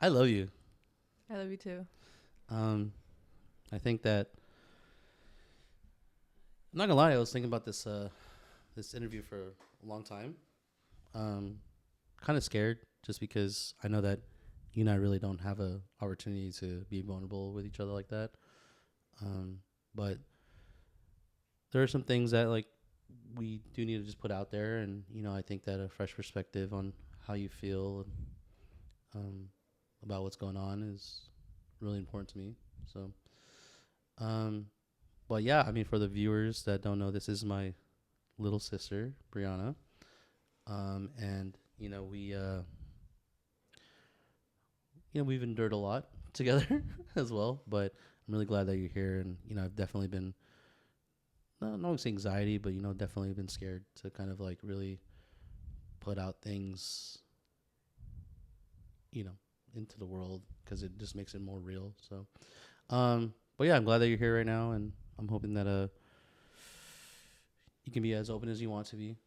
I love you. I love you too. I think that I'm not gonna lie. I was thinking about this interview for a long time. Um, Kind of scared just because I know that you and I really don't have a opportunity to be vulnerable with each other like that. But there are some things that like we do need to just put out there, and I think that a fresh perspective on how you feel um, about what's going on is really important to me. So, um, but yeah, I mean, for the viewers that don't know, this is my little sister, Breanna, and we've endured a lot together as well. But I'm really glad that you're here, and I've definitely been not always anxiety, but definitely been scared to kind of like really put out things, you know, into the world because it just makes it more real. So, but yeah, I'm glad that you're here right now, and I'm hoping that you can be as open as you want to be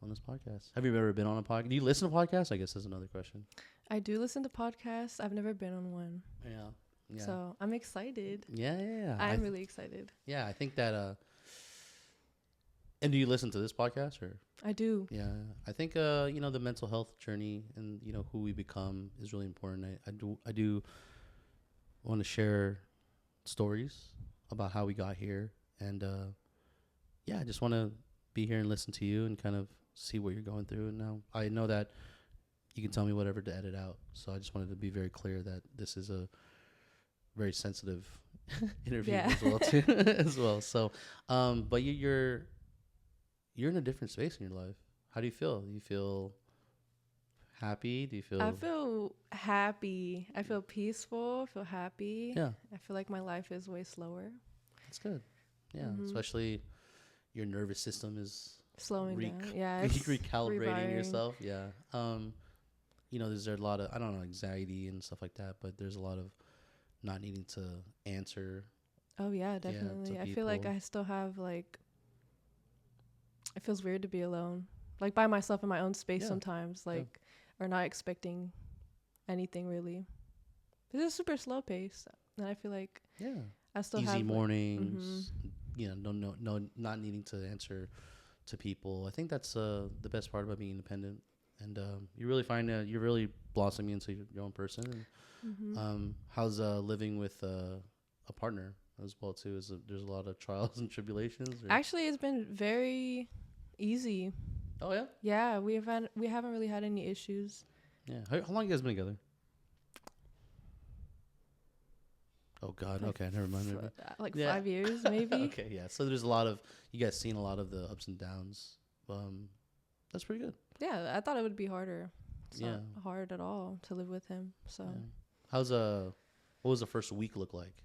on this podcast. Have you ever been on a podcast? Do you listen to podcasts? I guess that's another question. I do listen to podcasts. I've never been on one. Yeah. Yeah. So I'm excited. Yeah. I'm really excited. Yeah, I think that. And do you listen to this podcast or? I do. Yeah, I think the mental health journey and who we become is really important. I do want to share stories about how we got here, and yeah, I just want to be here and listen to you and kind of see what you're going through. And now I know that you can tell me whatever to edit out, so I just wanted to be very clear that this is a very sensitive interview as well too as well. So, but you're in a different space in your life. How do you feel? Do you feel happy? Do you feel? I feel happy. I feel peaceful. I feel happy. Yeah. I feel like my life is way slower. That's good. Yeah, especially your nervous system is slowing down. Yeah, it's recalibrating rewiring. yourself. Yeah. There's a lot of anxiety and stuff like that, but there's a lot of not needing to answer. Oh yeah, definitely. I feel like I still have like. It feels weird to be alone, like by myself in my own space sometimes, or not expecting anything really. It's a super slow pace, and I feel like I still have easy mornings. Not needing to answer to people. I think that's the best part about being independent, and you really find you're really blossoming into your own person. And, how's living with a partner as well too? There's a lot of trials and tribulations? Or? Actually, it's been very easy. Oh yeah. Yeah, we haven't really had any issues. Yeah. How long you guys been together? Oh God. Okay, never mind. 5 years maybe. Okay. Yeah. So there's a lot of you guys seen a lot of the ups and downs. That's pretty good. Yeah, I thought it would be harder. It's not hard at all to live with him. So. Yeah. What was the first week look like?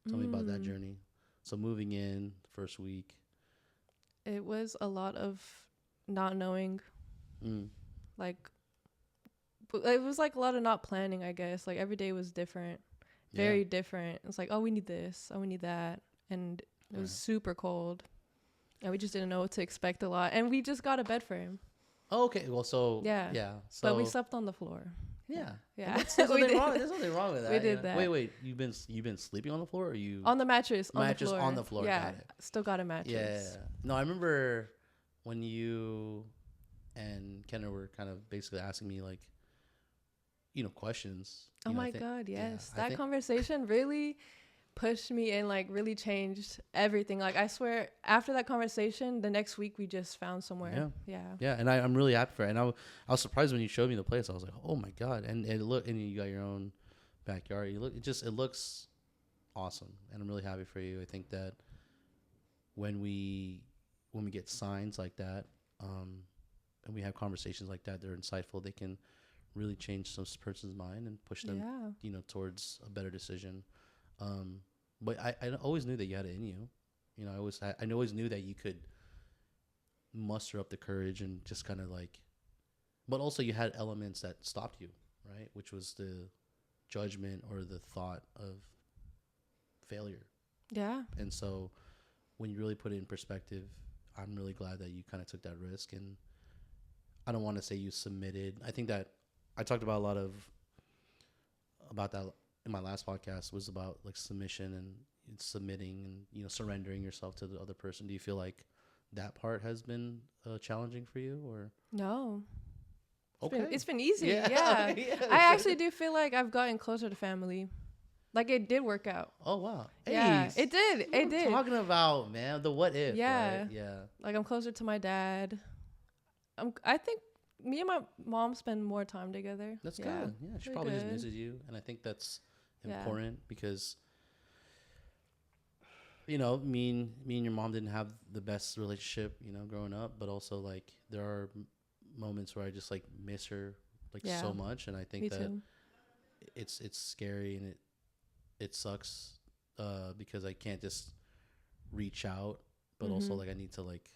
Tell me about that journey. So moving in, first week. It was a lot of not knowing. Like, it was like a lot of not planning, I guess. Like, every day was different. Very different. It's like, oh, we need this. Oh, we need that. And it was super cold. And we just didn't know what to expect a lot. And we just got a bed for him. Oh, okay. Well, so. Yeah. So, but we slept on the floor. Yeah. There's nothing wrong with that. We did that. Wait. You've been sleeping on the floor, or you on the mattress? On the floor. Yeah. Got it. Still got a mattress. Yeah. No, I remember when you and Kenna were kind of basically asking me like, questions. Oh my God, yes. That conversation really pushed me and like really changed everything. Like I swear, after that conversation, the next week we just found somewhere. Yeah. And I'm really happy for it. And I was surprised when you showed me the place. I was like, oh my God. And you got your own backyard. It looks awesome. And I'm really happy for you. I think that when we get signs like that, and we have conversations like that, they're insightful. They can really change some person's mind and push them, towards a better decision. But I always knew that you had it in you. I always knew that you could muster up the courage and just kind of like, but also you had elements that stopped you, right? Which was the judgment or the thought of failure. Yeah. And so when you really put it in perspective, I'm really glad that you kind of took that risk. And I don't want to say you submitted. I think that I talked about a lot of about that in my last podcast was about like submission and submitting and, you know, surrendering yourself to the other person. Do you feel like that part has been challenging for you, or? No. Okay. It's been easy. Yeah. Yeah. Yeah. I actually do feel like I've gotten closer to family. Like it did work out. Oh wow. Yeah, Hey, it did. what It I'm did. talking about, man, the what if. Yeah. Right? Yeah. Like I'm closer to my dad. I think me and my mom spend more time together. That's yeah. good. Yeah, she Really probably just good. misses you, and I think that's Yeah. important because, you know, me and your mom didn't have the best relationship, you know, growing up, but also like there are moments where I just like miss her like Yeah. so much, and I think Me that too. it's scary and it sucks because I can't just reach out, but also like I need to like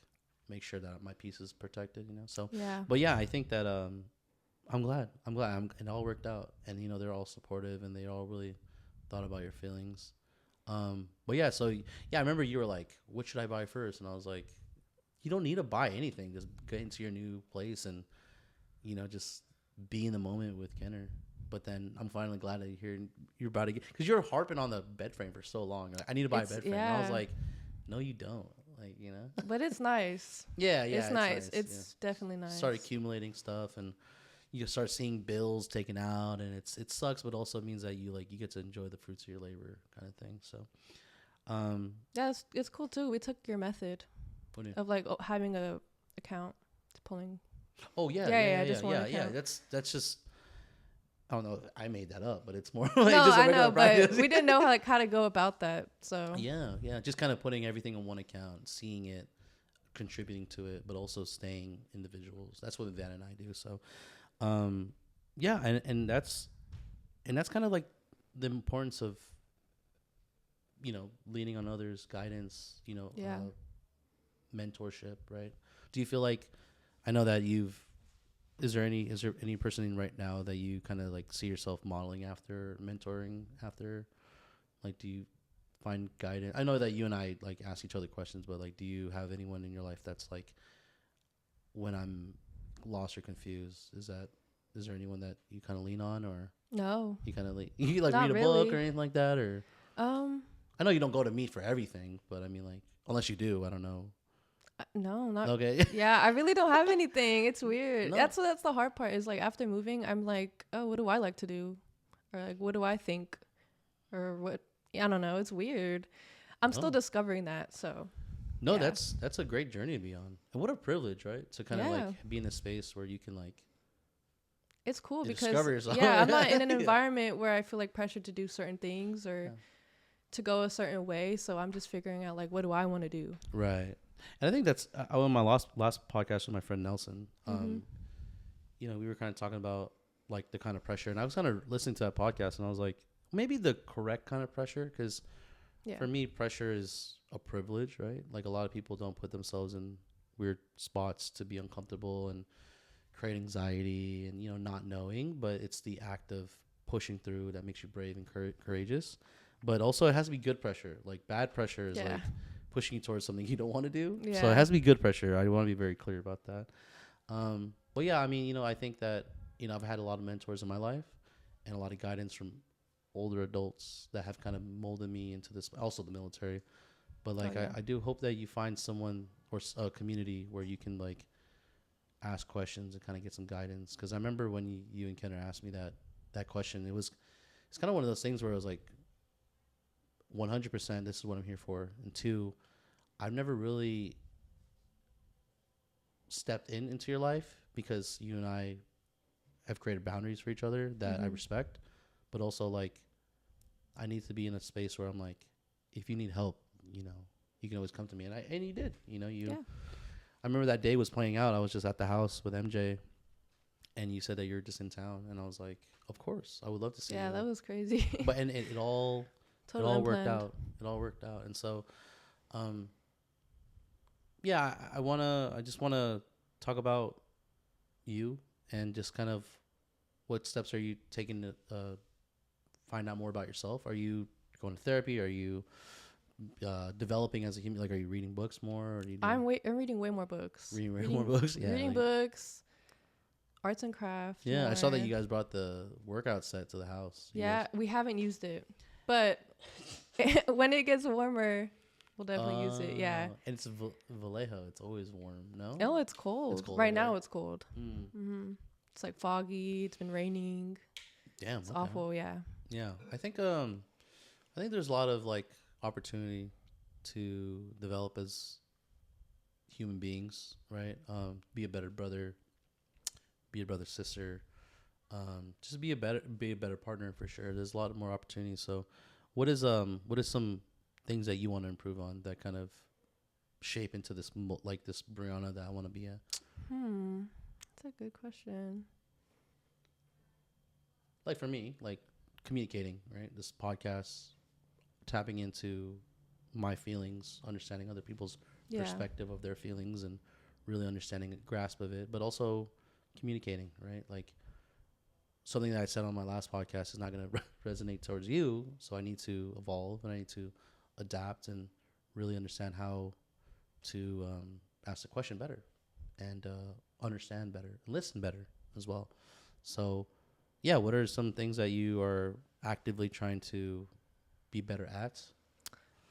make sure that my peace is protected, you know. So, Yeah. but yeah, I think that I'm glad it all worked out, and you know they're all supportive and they all really thought about your feelings. But yeah, so yeah, I remember you were like, "What should I buy first?" And I was like, "You don't need to buy anything. Just get into your new place and, you know, just be in the moment with Kenner." But then I'm finally glad that you're about to get, because you're harping on the bed frame for so long. Like, I need to buy a bed frame. And I was like, "No, you don't." Like, you know. But it's nice. Yeah, It's nice. It's yeah. definitely nice. Start accumulating stuff, and you start seeing bills taken out, and it sucks, but also means that you get to enjoy the fruits of your labor, kind of thing. So, yeah, it's cool too. We took your method of like having a account, pulling. Oh yeah, yeah. That's just, I don't know. I made that up, but it's more like No, just a I regular know, practice. but we didn't know how to go about that. So yeah, just kind of putting everything on one account, seeing it, contributing to it, but also staying individuals. That's what Van and I do. So, yeah, and that's kind of like the importance of, you know, leaning on others, guidance, you know, yeah. Mentorship, right? Do you feel like, I know that is there any person right now that you kind of like see yourself modeling after, mentoring after? Like, do you find guidance? I know that you and I like ask each other questions, but like, do you have anyone in your life that's like, when I'm lost or confused, is there anyone that you kind of lean on, or No, you kind of you like not read a really. book or anything like that, or? I know you don't go to me for everything, but I mean, like, unless you do, I don't know. No, not okay. Yeah, I really don't have anything. It's weird. No. That's the hard part, is like after moving, I'm like, oh, what do I like to do, or like what do I think, or what? I don't know. It's weird. I'm still discovering that. So. No, yeah. that's a great journey to be on, and what a privilege, right? To kind of like be in a space where you can like. It's cool because discover yourself. Yeah, I'm not in an environment where I feel like pressured to do certain things or to go a certain way. So I'm just figuring out like, what do I want to do? Right. And I think that's on my last podcast with my friend Nelson. You know, we were kind of talking about like the kind of pressure, and I was kind of listening to that podcast, and I was like, maybe the correct kind of pressure, because for me, pressure is a privilege, right? Like a lot of people don't put themselves in weird spots to be uncomfortable and create anxiety and, you know, not knowing, but it's the act of pushing through that makes you brave and courageous. But also it has to be good pressure. Like bad pressure is like pushing you towards something you don't want to do. Yeah. So it has to be good pressure. I want to be very clear about that. But yeah, I mean, you know, I think that, you know, I've had a lot of mentors in my life and a lot of guidance from older adults that have kind of molded me into this, also the military. But like, I do hope that you find someone or a community where you can like ask questions and kind of get some guidance. Cause I remember when you and Kenner asked me that question, it's kind of one of those things where it was like, 100%, this is what I'm here for. And 2, I've never really stepped into your life because you and I have created boundaries for each other that I respect, but also like I need to be in a space where I'm like, if you need help, you know, you can always come to me. And you did, you know, I remember that day was playing out. I was just at the house with MJ and you said that you're just in town. And I was like, of course, I would love to see you. Yeah, that was crazy. But, and it all, totally it all worked out. It all worked out. And so, yeah, I just want to talk about you and just kind of what steps are you taking to find out more about yourself? Are you going to therapy? Are you developing as a human? Like, are you reading books more? Or are you I'm reading way more books. Reading more books? Yeah. Reading books, arts and craft. Yeah, more. I saw that you guys brought the workout set to the house. We haven't used it, but when it gets warmer, we'll definitely use it. Yeah. And it's Vallejo. It's always warm. No. Oh, it's cold. It's cold right now. It's cold. Mm. It's like foggy. It's been raining. Damn. It's awful. Yeah. Yeah, I think there's a lot of like opportunity to develop as human beings, right? Be a better brother, be a brother sister, just be a better partner for sure. There's a lot more opportunities. So, what is some things that you want to improve on that kind of shape into this this Breanna that I want to be at? That's a good question. Like for me, like communicating, right? This podcast, tapping into my feelings, understanding other people's perspective of their feelings, and really understanding a grasp of it, but also communicating, right? Like something that I said on my last podcast is not going to resonate towards you, so I need to evolve and I need to adapt and really understand how to ask the question better and understand better and listen better as well. So yeah, what are some things that you are actively trying to be better at?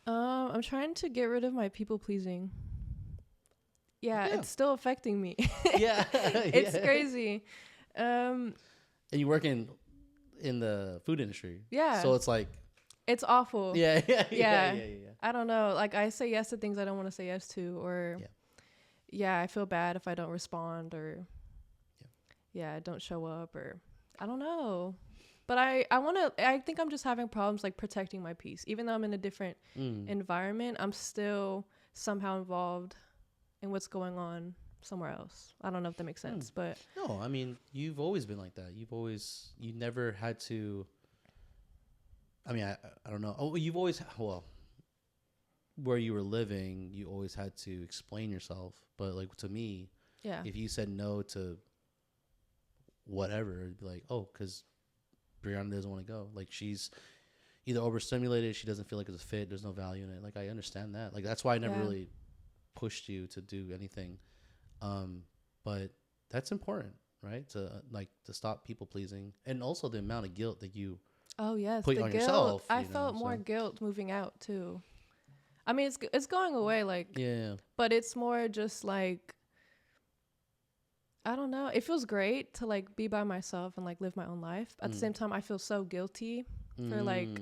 I'm trying to get rid of my people pleasing. Yeah, it's still affecting me. It's crazy. And you work in the food industry. Yeah. So it's like it's awful. Yeah. I don't know. Like I say yes to things I don't want to say yes to, or I feel bad if I don't respond, or I don't show up, or I don't know. But I think I'm just having problems like protecting my peace. Even though I'm in a different environment, I'm still somehow involved in what's going on somewhere else. I don't know if that makes sense, but no, I mean, you've always been like that. You never had to, I mean, I don't know. Oh, you've always, where you were living, you always had to explain yourself. But like to me, if you said no to whatever, it'd be like, oh, because Breanna doesn't want to go. Like she's either overstimulated, she doesn't feel like it's a fit, there's no value in it. Like I understand that. Like that's why I never really pushed you to do anything. But that's important, right? To stop people pleasing, and also the amount of guilt that you put on yourself. I felt more guilt moving out too. I mean, it's going away, like but it's more just like, I don't know. It feels great to like be by myself and like live my own life. At the same time, I feel so guilty for like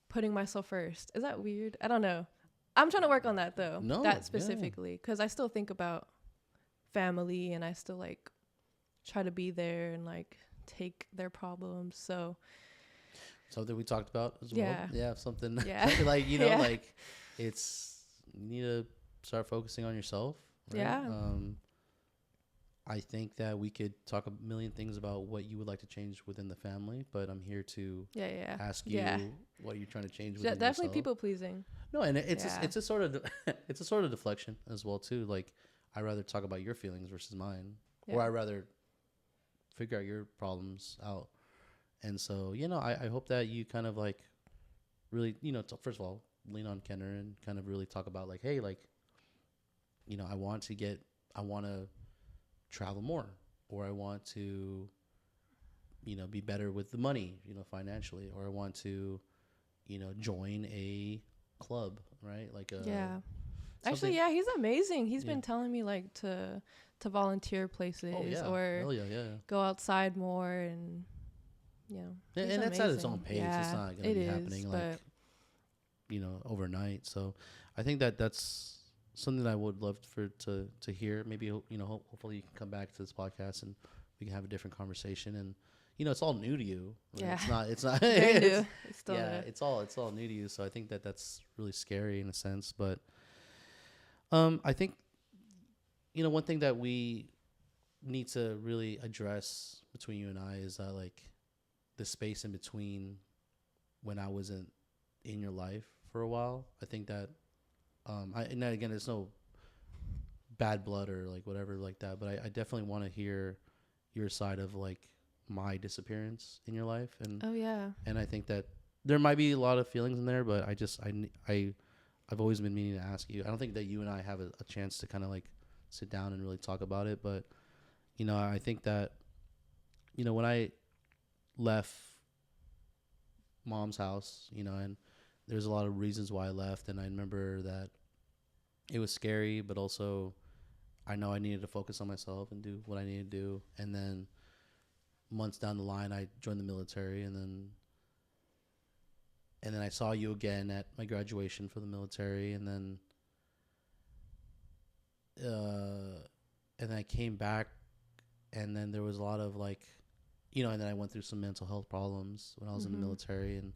putting myself first. Is that weird? I don't know. I'm trying to work on that though. No, that specifically, because I still think about family and I still like try to be there and like take their problems. So something we talked about as well. Yeah, something like like it's, you need to start focusing on yourself. Right? I think that we could talk a million things about what you would like to change within the family, but I'm here to ask you what you're trying to change within definitely yourself. People pleasing. No, and it's a sort of deflection as well too. Like I rather talk about your feelings versus mine, or I rather figure out your problems out. And so I hope that you kind of like really first of all lean on Kenner and kind of really talk about like, hey, like I want to travel more, or I want to be better with the money financially, or I want to join a club, right? Like actually he's amazing. He's been telling me like to volunteer places or go outside more, and and that's amazing. At its own pace. It's not gonna be happening like overnight. So I think that's something that I would love to hear. Maybe hopefully you can come back to this podcast and we can have a different conversation. And it's all new to you. Right? It's not very new. It's still it's all new to you. So I think that's really scary in a sense. But I think one thing that we need to really address between you and I is that like the space in between when I wasn't in your life for a while. I think that and again, there's no bad blood or like whatever like that, but I definitely want to hear your side of like my disappearance in your life. And and I think that there might be a lot of feelings in there, but I've always been meaning to ask you. I don't think that you and I have a chance to kind of like sit down and really talk about it, but I think that, when I left mom's house, and there's a lot of reasons why I left. And I remember that it was scary, but also I know I needed to focus on myself and do what I needed to do. And then months down the line, I joined the military, and then I saw you again at my graduation for the military, and then I came back, and then there was a lot of like, and then I went through some mental health problems when I was in the military, and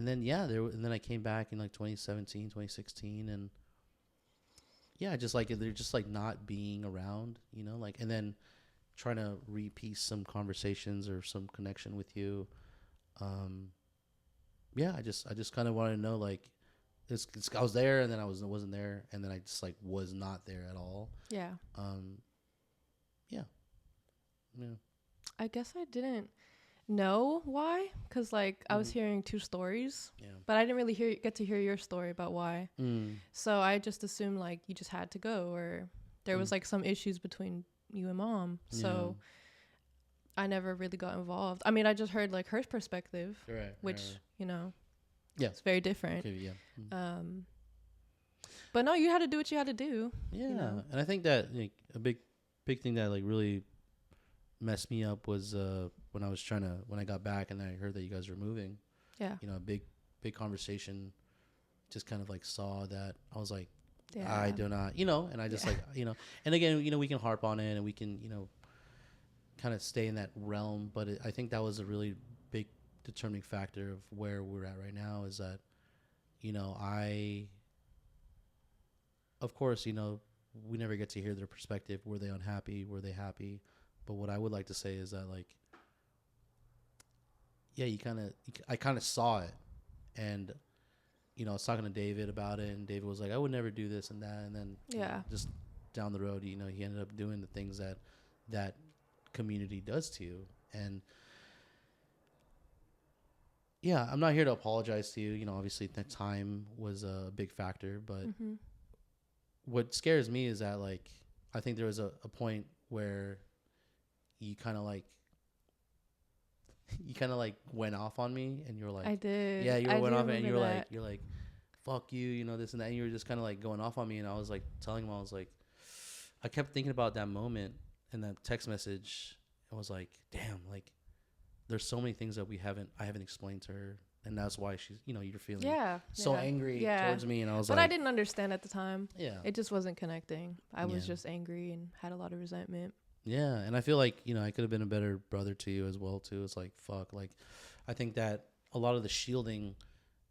then and then I came back in like 2017, 2016, and just like they're just like not being around, like, and then trying to repiece some conversations or some connection with you. I just kind of wanted to know, like, I was there, and then wasn't there, and then I just like was not there at all. Yeah. Yeah. I guess I didn't know why, because like I was hearing two stories, but I didn't really get to hear your story about why. So I just assumed like you just had to go, or there was like some issues between you and mom. So I never really got involved. I mean, I just heard like her perspective, which it's very different. Okay, but no, you had to do what you had to do. And I think that like a big thing that like really messed me up was when I got back and I heard that you guys were moving. A big conversation. Just kind of like saw that. I was like, I do not, and I just like, and again, we can harp on it and we can, kind of stay in that realm. But I think that was a really big determining factor of where we're at right now, is that, of course, we never get to hear their perspective. Were they unhappy? Were they happy? But what I would like to say is that, like, I kind of saw it, and, I was talking to David about it, and David was like, I would never do this and that. And then just down the road, he ended up doing the things that community does to you. And I'm not here to apologize to you. Obviously that time was a big factor, but what scares me is that, like, I think there was a point where you kind of like went off on me, and you were like, I did. Yeah, you went off, and you're like, fuck you, this and that. And you were just kind of like going off on me, and I was like telling him, I was like, I kept thinking about that moment and that text message. I was like, damn, like, there's so many things that I haven't explained to her, and that's why she's, you're feeling so angry towards me. And I was but I didn't understand at the time. It just wasn't connecting. I was just angry and had a lot of resentment. Yeah, and I feel like, I could have been a better brother to you as well, too. It's like, fuck. Like, I think that a lot of the shielding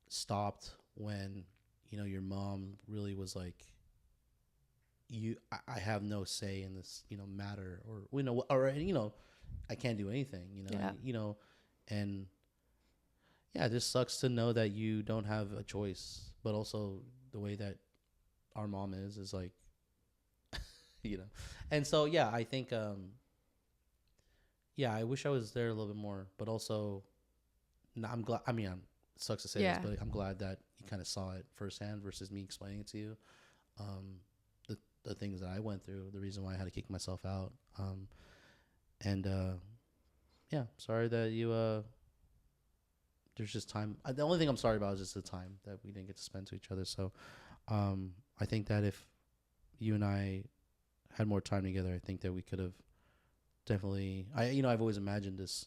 stopped when, your mom really was like, I have no say in this, matter, or, I can't do anything, and, it just sucks to know that you don't have a choice. But also the way that our mom is like, and so I think I wish I was there a little bit more, but also I'm glad. I mean, it sucks to say this, but I'm glad that you kind of saw it firsthand versus me explaining it to you. The things that I went through, the reason why I had to kick myself out, sorry that you there's just time. The only thing I'm sorry about is just the time that we didn't get to spend to each other. So I think that if you and I had more time together, I think that we could have definitely. I've always imagined this.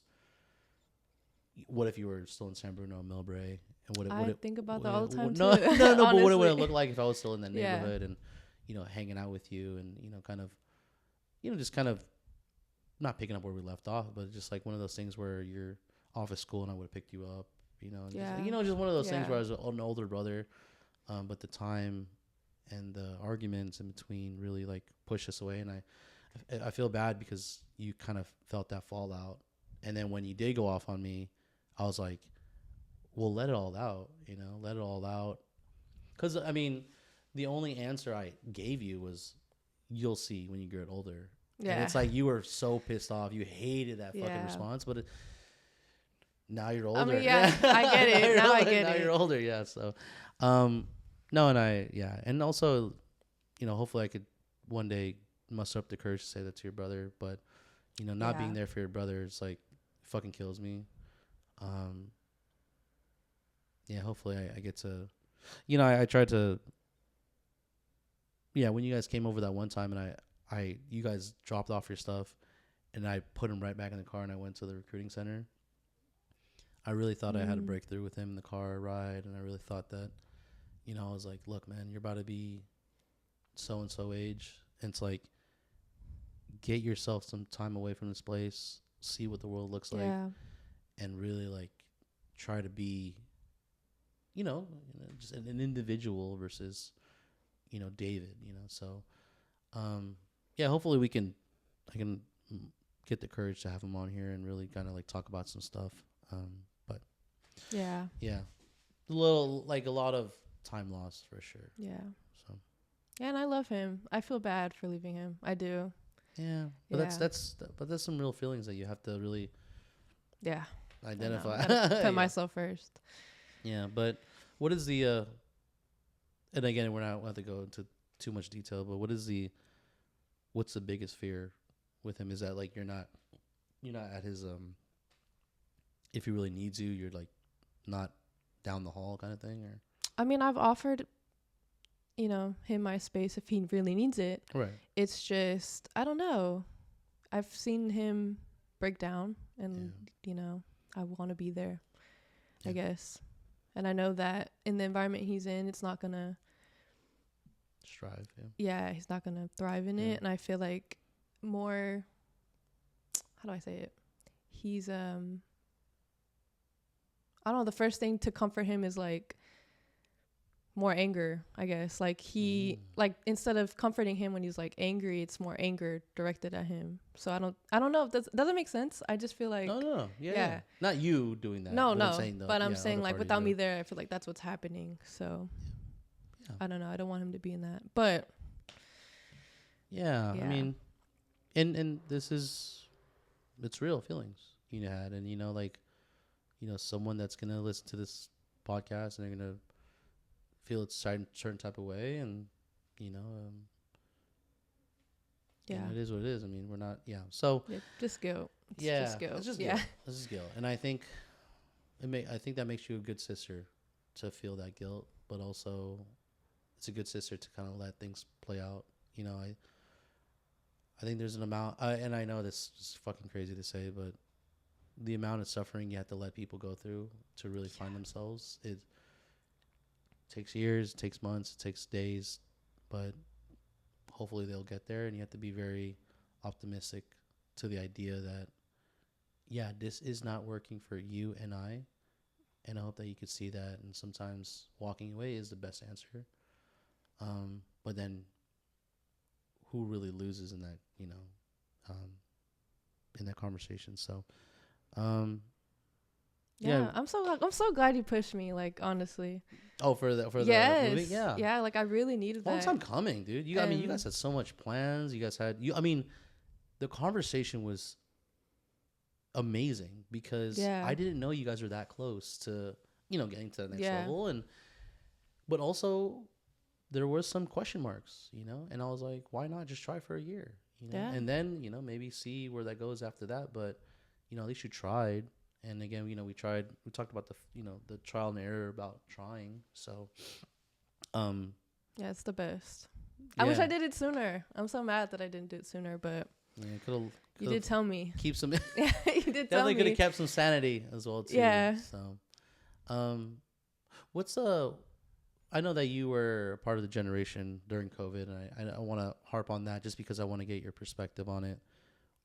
What if you were still in San Bruno, Millbrae, and I think about that all the time too. No, but what would it look like if I was still in that neighborhood and hanging out with you and kind of, just kind of not picking up where we left off, but just like one of those things where you're off of school and I would have picked you up, just one of those things where I was an older brother, but the time and the arguments in between really like pushed us away. And I feel bad because you kind of felt that fallout. And then when you did go off on me, I was like, well, let it all out, let it all out. Because, I mean, the only answer I gave you was, you'll see when you get older. Yeah. And it's like you were so pissed off. You hated that fucking response. But now you're older. I mean, I get it. Now I get it. Now you're older, yeah. So, no, and and also, hopefully I could one day muster up the courage to say that to your brother. But not being there for your brother is like fucking kills me. Hopefully I get to, I tried to. Yeah, when you guys came over that one time and you guys dropped off your stuff, and I put him right back in the car and I went to the recruiting center. I really thought I had a breakthrough with him in the car ride, and I really thought that, I was like, look, man, you're about to be so-and-so age. And it's like, get yourself some time away from this place, see what the world looks like, and really, like, try to be, just an individual versus, David, So, hopefully I can get the courage to have him on here and really kind of, like, talk about some stuff. Yeah, a lot of time lost for sure. So and I love him. I feel bad for leaving him. I do. But that's some real feelings that you have to really identify. Put myself first. But what is the and again, we're not going to have to go into too much detail, but what's the biggest fear with him? Is that like you're not at his if he really needs you, you're like not down the hall kind of thing? Or I mean, I've offered him my space if he really needs it. Right. It's just, I don't know. I've seen him break down, and I want to be there, I guess. And I know that in the environment he's in, it's not gonna strive. He's not gonna thrive in it. And I feel like more, how do I say it? He's I don't know, the first thing to comfort him is like more anger, I guess. Like he like instead of comforting him when he's like angry, it's more anger directed at him. So I don't know if that doesn't make sense. I just feel like no. Yeah. Not you doing that. No. I'm saying like without me there, I feel like that's what's happening. So I don't know. I don't want him to be in that. But I mean, and it's real feelings you had, and someone that's gonna listen to this podcast and they're gonna feel it's certain type of way, and it is what it is. I mean, we're not so just guilt. It's just guilt. And I think that makes you a good sister to feel that guilt, but also it's a good sister to kind of let things play out. I think there's an amount, and I know this is fucking crazy to say, but the amount of suffering you have to let people go through to really find themselves, it takes years, it takes months, it takes days, but hopefully they'll get there. And you have to be very optimistic to the idea that, this is not working for you and I hope that you could see that. And sometimes walking away is the best answer. But then who really loses in that, in that conversation? So, I'm so glad you pushed me, like, honestly. Oh, for the movie? Yeah, like I really needed that. Long time coming, dude. You guys had so much plans. You guys had the conversation was amazing because I didn't know you guys were that close to, getting to the next level, but also there was some question marks, and I was like, why not just try for a year, and then, maybe see where that goes after that. But, at least you tried. And again, we talked about the trial and error about trying. So, it's the best. I wish I did it sooner. I'm so mad that I didn't do it sooner, but you did tell me. Keep some. You did tell me. Definitely could have kept some sanity as well too. Yeah. So, I know that you were part of the generation during COVID, and I want to harp on that just because I want to get your perspective on it.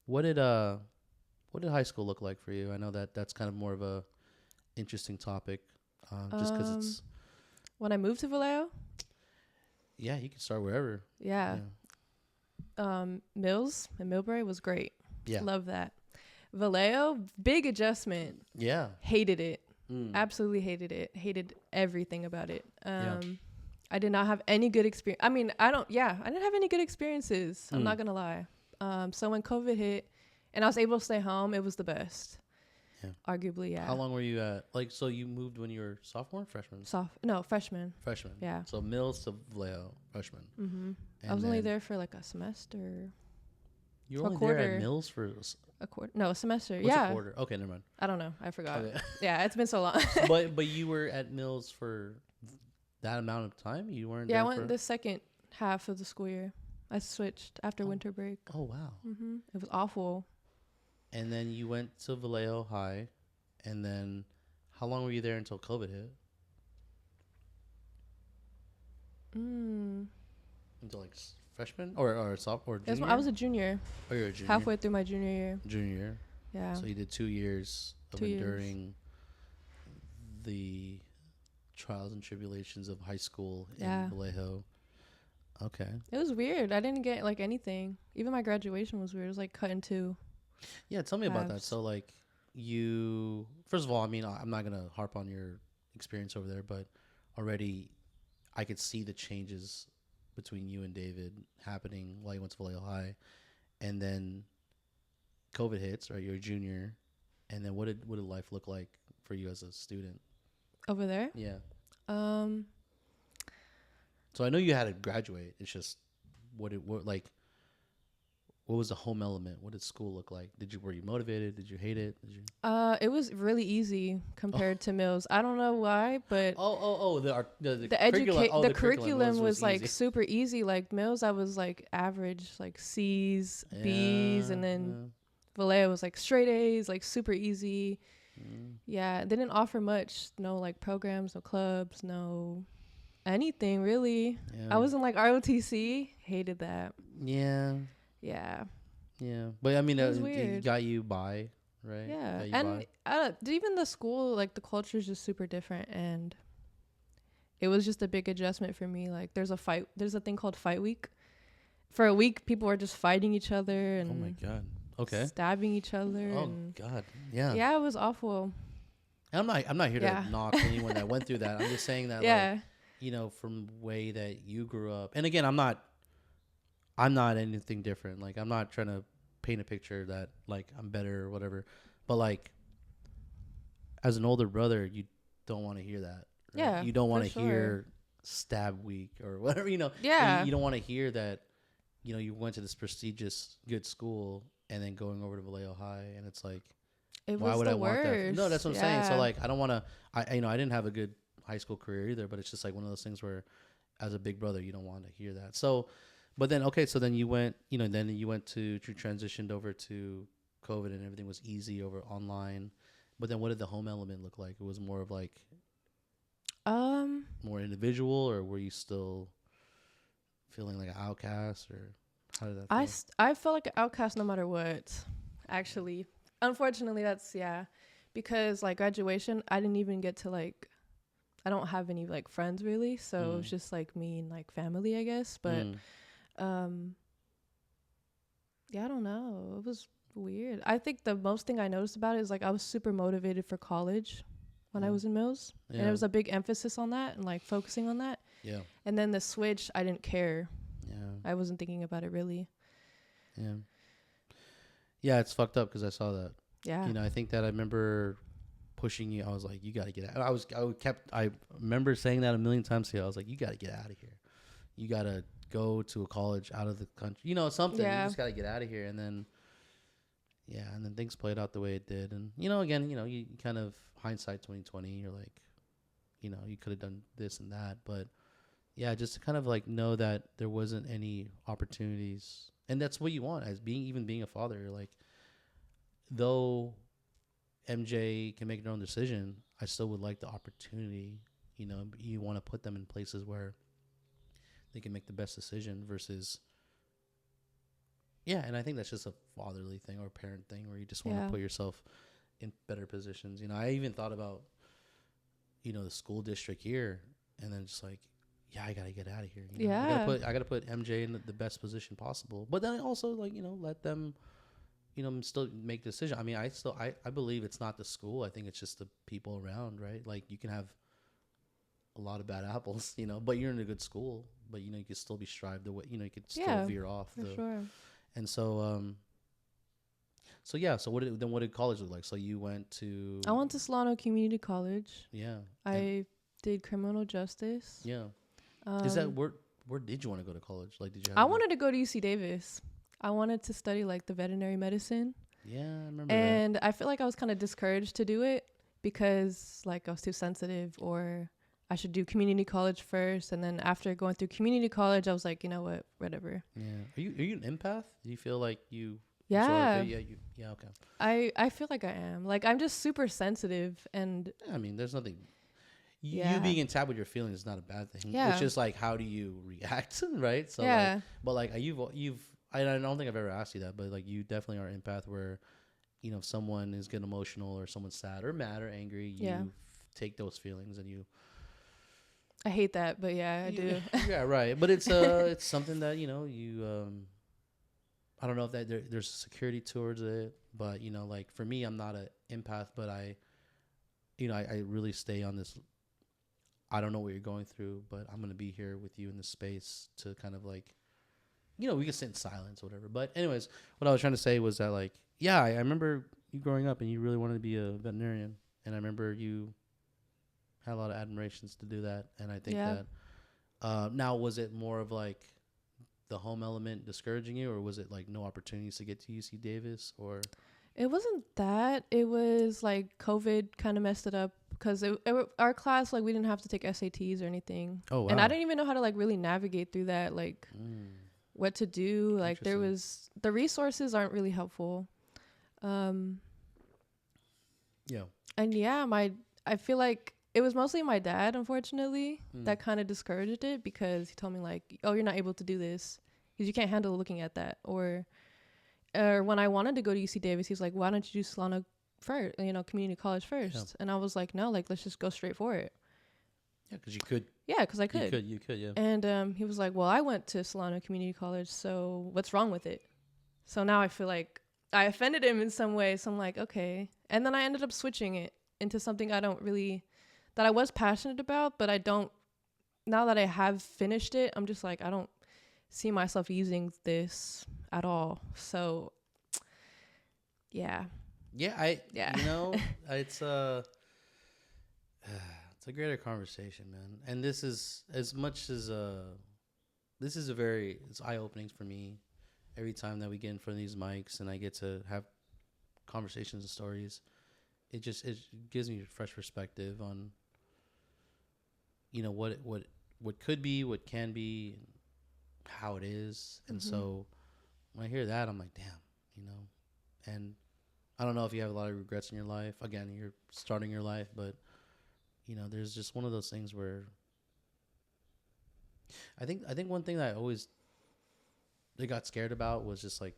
What did high school look like for you? I know that's kind of more of a interesting topic, just because it's. When I moved to Vallejo. Yeah, you can start wherever. Yeah. Mills and Millbrae was great. Yeah, love that. Vallejo, big adjustment. Yeah, hated it. Absolutely hated it. Hated everything about it. I did not have any good experience. I mean, I didn't have any good experiences. I'm not gonna lie. So when COVID hit and I was able to stay home, it was the best. Yeah. Arguably, yeah. How long were you at? Like, so you moved when you were sophomore, freshman? Freshman. Freshman. Yeah. So Mills to Vallejo, freshman. Mm-hmm. I was only there for like a semester. You were only there at Mills for a quarter? No, a semester. What's a quarter? Okay, never mind. I don't know. I forgot. Okay. Yeah, it's been so long. but you were at Mills for that amount of time? You weren't? Yeah, I went the second half of the school year. I switched after winter break. Oh wow. Mm-hmm. It was awful. And then you went to Vallejo High, and then how long were you there until COVID hit? Until like freshman or sophomore, junior? I was a junior. Oh, you're a junior. Halfway through my junior year. Junior year. Yeah. So you did 2 years of enduring the trials and tribulations of high school in Vallejo. Okay. It was weird. I didn't get like anything. Even my graduation was weird. It was like cut in two. Yeah, tell me about that. So like you, first of all, I mean, I'm not going to harp on your experience over there, but already I could see the changes between you and David happening while you went to Vallejo High. And then COVID hits, right? You're a junior. And then what did life look like for you as a student? Over there? Yeah. So I know you had to graduate. It's just what was the home element? What did school look like? Were you motivated? Did you hate it? It was really easy compared to Mills. I don't know why, but the curriculum was like super easy. Like Mills, I was like average, like C's, B's, and then Vallejo was like straight A's, like super easy. Yeah, they didn't offer much. No like programs, no clubs, no anything really. I was in like ROTC. Hated that. Yeah. But I mean, it got you by, right? Yeah. And even the school, like the culture is just super different, and it was just a big adjustment for me. Like there's a thing called fight week. For a week, people are just fighting each other and oh my god, okay, stabbing each other. Oh god, yeah. Yeah, it was awful. And I'm not here to knock anyone that went through that. I'm just saying that, like, you know, from the way that you grew up. And again, I'm not anything different. Like, I'm not trying to paint a picture that like I'm better or whatever. But like, as an older brother, you don't want to hear that. Right? Yeah, you don't want to hear stab week or whatever. You know. Yeah. You don't want to hear that. You know, you went to this prestigious good school and then going over to Vallejo High, and it's like, why would I want that? No, that's what I'm saying. So like, I don't want to. I didn't have a good high school career either, but it's just like one of those things where, as a big brother, you don't want to hear that. So, but then so then you went, you transitioned over to COVID, and everything was easy over online. But then, what did the home element look like? It was more of like, more individual, or were you still feeling like an outcast, or how did that feel? I felt like an outcast no matter what, actually. Unfortunately, that's because like graduation, I didn't even get to like, I don't have any like friends really, so it was just like me and like family, I guess. But I don't know, it was weird. I think the most thing I noticed about it is like I was super motivated for college when I was in Mills, and there was a big emphasis on that and like focusing on that. Yeah. And then the switch, I didn't care. Yeah. I wasn't thinking about it really. Yeah. Yeah, it's fucked up because I saw that. Yeah. You know, I think that I remember pushing you. I was like, you got to get out. I remember saying that a million times to you. I was like, you got to get out of here. You got to go to a college out of the country. You know, something. Yeah. You just got to get out of here. And then, and then things played out the way it did. And, again, you kind of hindsight 2020. You're like, you could have done this and that. But, yeah, just to kind of like know that there wasn't any opportunities. And that's what you want as being a father. You're like, though MJ can make their own decision, I still would like the opportunity. You want to put them in places where they can make the best decision versus, and I think that's just a fatherly thing or a parent thing where you just want to put yourself in better positions. I even thought about, the school district here, and then just like, I gotta get out of here. I gotta put MJ in the best position possible. But then I also like, let them, still make the decision. I mean, I believe it's not the school. I think it's just the people around, right? Like you can have a lot of bad apples, but you're in a good school, but you could still be strived away. You could still veer off. For sure. And so, So yeah, so what did college look like? So you went to I went to Solano Community College. yeah. I did criminal justice. Yeah. Is that where did you want to go to college? Like did you have I wanted to go to UC Davis. I wanted to study like the veterinary medicine. Yeah, I remember and that. I feel like I was kind of discouraged to do it because like I was too sensitive, or I should do community college first. And then after going through community college, I was like, you know what, whatever. Yeah. Are you an empath? Do you feel like you Yeah. Yeah, okay. I feel like I am. Like I'm just super sensitive and Yeah, I mean, there's nothing yeah. You being in tap with your feelings is not a bad thing. Yeah. It's just like how do you react, right? So yeah. like, but like you've I don't think I've ever asked you that, but like you definitely are an empath where, you know, if someone is getting emotional or someone's sad or mad or angry, you take those feelings and you. I hate that, but yeah, I do. Yeah, right. But it's something that, you know, I don't know if that there's security towards it, but you know, like for me, I'm not an empath, but I really stay on this. I don't know what you're going through, but I'm gonna be here with you in this space to kind of like, you know, we can sit in silence, or whatever. But anyways, what I was trying to say was that like, yeah, I remember you growing up and you really wanted to be a veterinarian, and I remember you had a lot of admirations to do that, and I think that. Now, was it more of like the home element discouraging you, or was it like no opportunities to get to UC Davis, or? It wasn't that. It was like COVID kind of messed it up because our class, like we didn't have to take SATs or anything. Oh, wow. And I didn't even know how to like really navigate through that, like what to do. Like the resources aren't really helpful. Yeah. And yeah, I feel like it was mostly my dad, unfortunately, that kind of discouraged it because he told me like, oh, you're not able to do this because you can't handle looking at that. Or when I wanted to go to UC Davis, he was like, why don't you do Solano first, community college first? Yeah. And I was like, no, like, let's just go straight for it. Yeah, because you could. Yeah, because I could. You could, yeah. And he was like, well, I went to Solano Community College, so what's wrong with it? So now I feel like I offended him in some way, so I'm like, okay. And then I ended up switching it into something that I was passionate about, but I don't, now that I have finished it, I'm just like, I don't see myself using this at all. So yeah, you know, it's a greater conversation, man. And this is as much as it's eye-opening for me every time that we get in front of these mics and I get to have conversations and stories. It gives me a fresh perspective on, you know, what could be, what can be, how it is. And so when I hear that, I'm like, damn, you know. And I don't know if you have a lot of regrets in your life. Again, you're starting your life, but you know, there's just one of those things where I think one thing that I got scared about was just like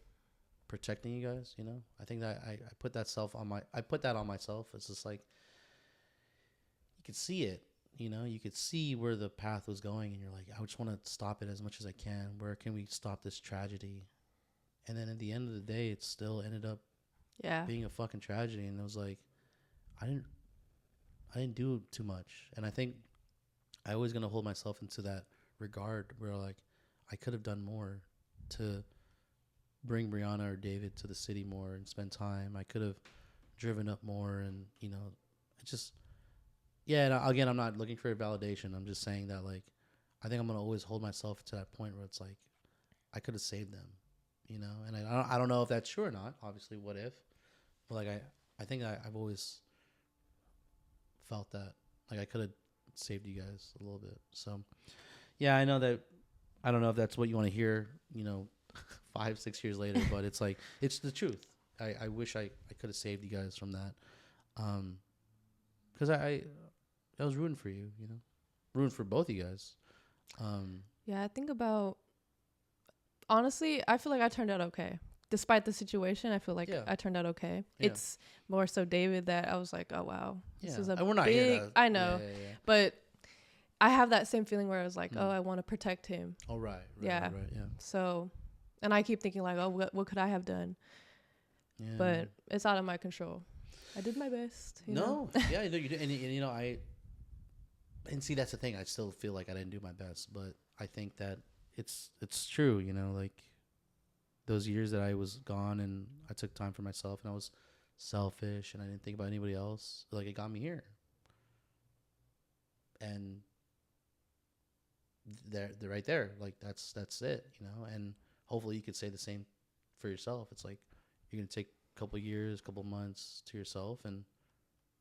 protecting you guys, you know. I think that I put that on myself. It's just like you could see it, you know, you could see where the path was going, and you're like, I just want to stop it as much as I can. Where can we stop this tragedy? And then at the end of the day, it still ended up being a fucking tragedy. And it was like, I didn't do too much. And I think I always gonna hold myself into that regard where like I could have done more to bring Breanna or David to the city more and spend time. I could have driven up more, and you know, it just and again, I'm not looking for a validation. I'm just saying that like I think I'm gonna always hold myself to that point where it's like I could have saved them, you know. And I don't know if that's true or not. Obviously, what if? But like I think I've always felt that like I could have saved you guys a little bit. So yeah, I know that. I don't know if that's what you want to hear, you know, 5-6 years later, but it's like it's the truth. I wish I could have saved you guys from that, because I was rooting for you, you know, rooting for both of you guys. Yeah, I think about, honestly, I feel like I turned out okay. Despite the situation, I feel like I turned out okay. Yeah. It's more so David that I was like, oh, wow. This is a we're not big, here to, I know, but I have that same feeling where I was like, oh, I want to protect him. Oh, right. Yeah. So, and I keep thinking like, oh, what could I have done? Yeah. But it's out of my control. I did my best. You know? Yeah, you did. And you know, and see, that's the thing. I still feel like I didn't do my best, but I think that it's true, you know, like those years that I was gone and I took time for myself and I was selfish and I didn't think about anybody else, like it got me here. And they're right there. Like that's it, you know. And hopefully you could say the same for yourself. It's like you're gonna take a couple years, couple months to yourself, and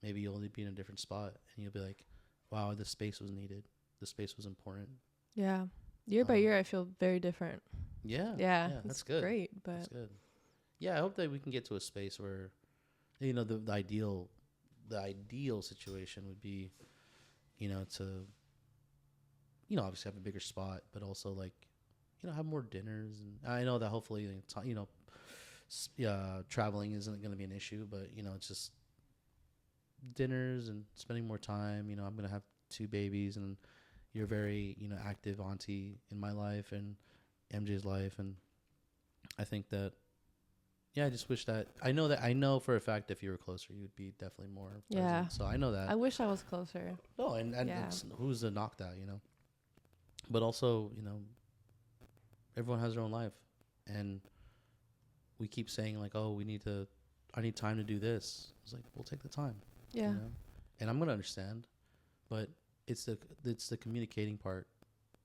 maybe you'll only be in a different spot, and you'll be like, "Wow, this space was needed. This space was important." Yeah. Year by year, I feel very different. Yeah. Yeah. That's good. Great, but that's good. Yeah, I hope that we can get to a space where, you know, the ideal situation would be, you know, to, you know, obviously have a bigger spot, but also like, you know, have more dinners. And I know that hopefully, you know, traveling isn't going to be an issue, but you know, it's just dinners and spending more time. You know, I'm going to have 2 babies, and you're a very, you know, active auntie in my life and MJ's life. And I think that, yeah, I just wish that I know for a fact if you were closer, you'd be definitely more present. Yeah. So I know that. I wish I was closer. No, and Yeah. who's to knock that, you know? But also, you know, everyone has their own life, and we keep saying like, oh, I need time to do this. It's like, we'll take the time. Yeah. You know? And I'm gonna understand, but it's the communicating part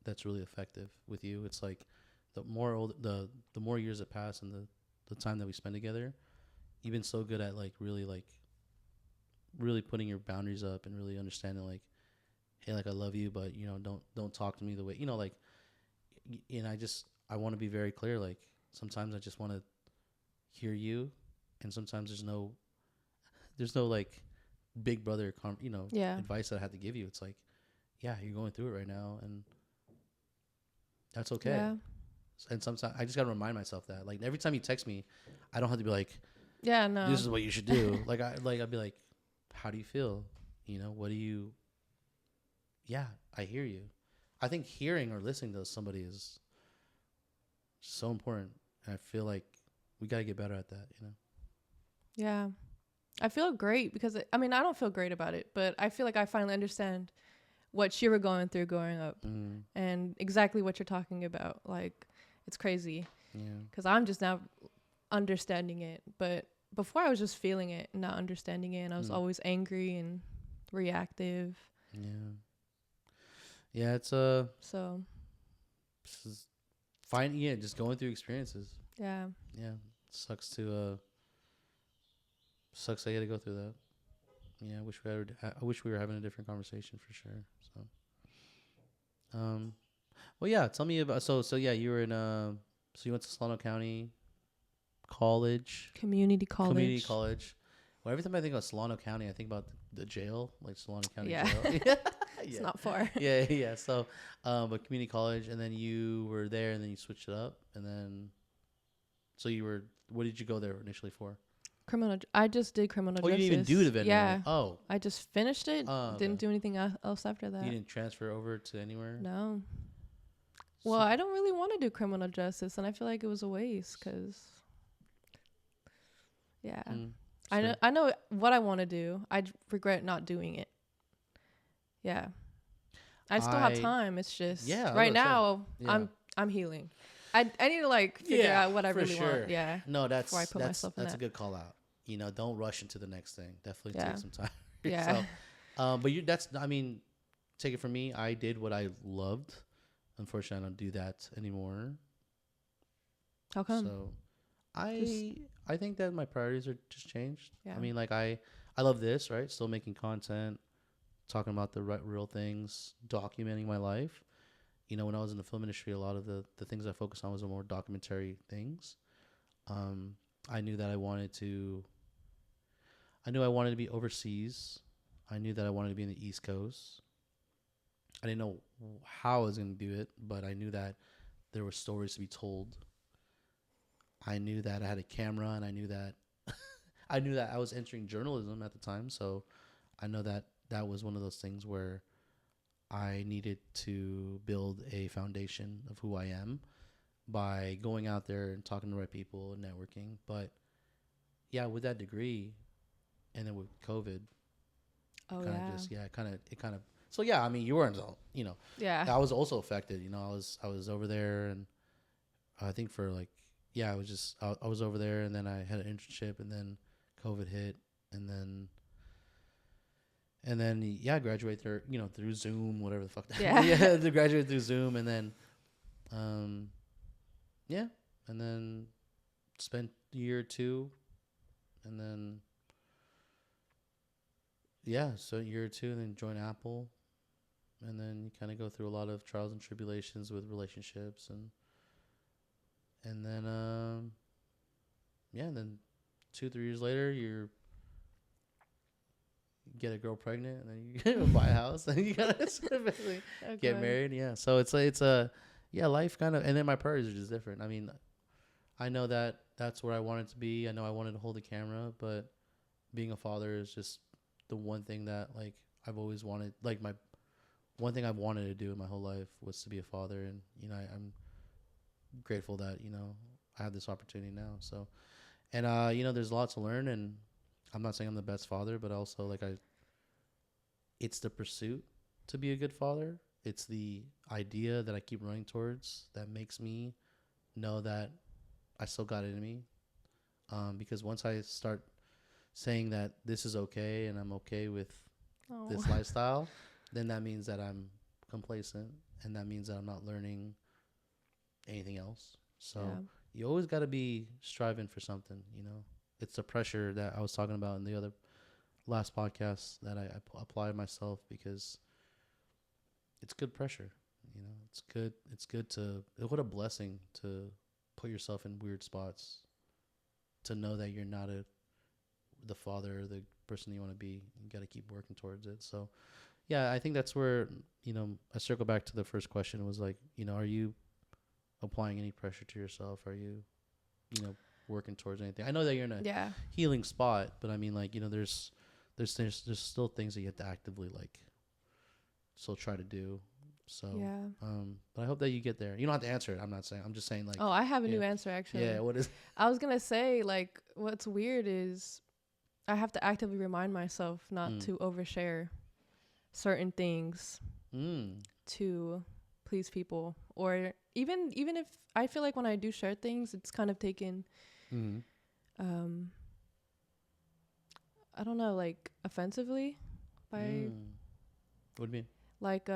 that's really effective with you. It's like the more years that pass and the time that we spend together, you've been so good at like really putting your boundaries up and really understanding like, hey, like I love you, but you know, don't talk to me the way, you know, like, and I want to be very clear. Like sometimes I just want to hear you, and sometimes there's no like big brother, advice that I have to give you. It's like, yeah, you're going through it right now, and that's okay. Yeah. And sometimes I just gotta remind myself that, like, every time you text me, I don't have to be like, yeah, no, this is what you should do. I'd be like, how do you feel? You know, what do you? Yeah, I hear you. I think hearing or listening to somebody is so important, and I feel like we gotta get better at that. You know. Yeah, I feel great because I don't feel great about it, but I feel like I finally understand what you were going through growing up and exactly what you're talking about. Like, it's crazy. Yeah. Because I'm just now understanding it, but before I was just feeling it, not understanding it, and I was always angry and reactive. Yeah. Yeah, it's so fine. Yeah, just going through experiences. Yeah. Yeah, sucks that you had to go through that. Yeah, I wish we were having a different conversation for sure. So, well, yeah. Tell me about so yeah. You were in so you went to Solano County College. Community college. Well, every time I think about Solano County, I think about the jail, like Solano County Yeah. Jail. It's not far. Yeah. So, but community college, and then you were there, and then you switched it up, and then, so you were. What did you go there initially for? I just did criminal justice. Oh, you didn't even do the veterinary. Yeah. Oh. I just finished it. Okay. Didn't do anything else after that. You didn't transfer over to anywhere? No. Well, I don't really want to do criminal justice, and I feel like it was a waste because, yeah. I know what I want to do. I regret not doing it. Yeah. I still have time. It's just right now I'm healing. I need to like figure out what I really want. Yeah. No, that's before I put myself in that's that. a good call out. You know, don't rush into the next thing. Definitely take some time. Yeah. But take it from me. I did what I loved. Unfortunately, I don't do that anymore. How come? So, I think that my priorities are just changed. Yeah. I mean, like I love this, right? Still making content, talking about the real things, documenting my life. You know, when I was in the film industry, a lot of the things I focused on was more documentary things. I knew that I wanted to be overseas. I knew that I wanted to be in the East Coast. I didn't know how I was going to do it, but I knew that there were stories to be told. I knew that I had a camera, and I knew that I was entering journalism at the time. So I know that that was one of those things where I needed to build a foundation of who I am by going out there and talking to the right people and networking. But yeah, with that degree, and then with COVID, So yeah, I mean, you weren't, you know. Yeah. I was also affected. You know, I was over there, and I think for like yeah, I was over there, and then I had an internship, and then COVID hit, and then yeah, I graduated through through Zoom, whatever the fuck. Yeah. Yeah, to graduate through Zoom, and then yeah, and then spent a year or two, and then yeah, so a year or two, and then joined Apple, and then you kind of go through a lot of trials and tribulations with relationships, and then yeah, and then 2-3 years later, you get a girl pregnant, and then you buy a house, and you gotta basically get married. Yeah, so it's a yeah, life kind of, and then my priorities are just different. I mean, I know that that's where I wanted to be. I know I wanted to hold the camera, but being a father is just the one thing that like I've always wanted. Like my one thing I've wanted to do in my whole life was to be a father, and I'm grateful that I have this opportunity now. So, and there's a lot to learn, and I'm not saying I'm the best father, but also like it's the pursuit to be a good father. It's the idea that I keep running towards that makes me know that I still got it in me. Because once I start saying that this is okay and I'm okay with this lifestyle, then that means that I'm complacent, and that means that I'm not learning anything else. So you always got to be striving for something, It's the pressure that I was talking about in the other last podcast that I apply myself, because it's good pressure. It's good. It's good what a blessing to put yourself in weird spots, to know that you're not the father or the person you want to be. You got to keep working towards it. So yeah, I think that's where, I circle back to the first question, was like, are you applying any pressure to yourself? Are you, working towards anything? I know that you're in a healing spot, but I mean, like, there's still things that you have to actively like still try to do. So but I hope that you get there. You don't have to answer it. I'm just saying, like, I have a new answer, actually. Yeah, what is? I was gonna say, like, what's weird is I have to actively remind myself not to overshare certain things to please people, or even if I feel like when I do share things, it's kind of taken I don't know, like, offensively by What do you mean? Like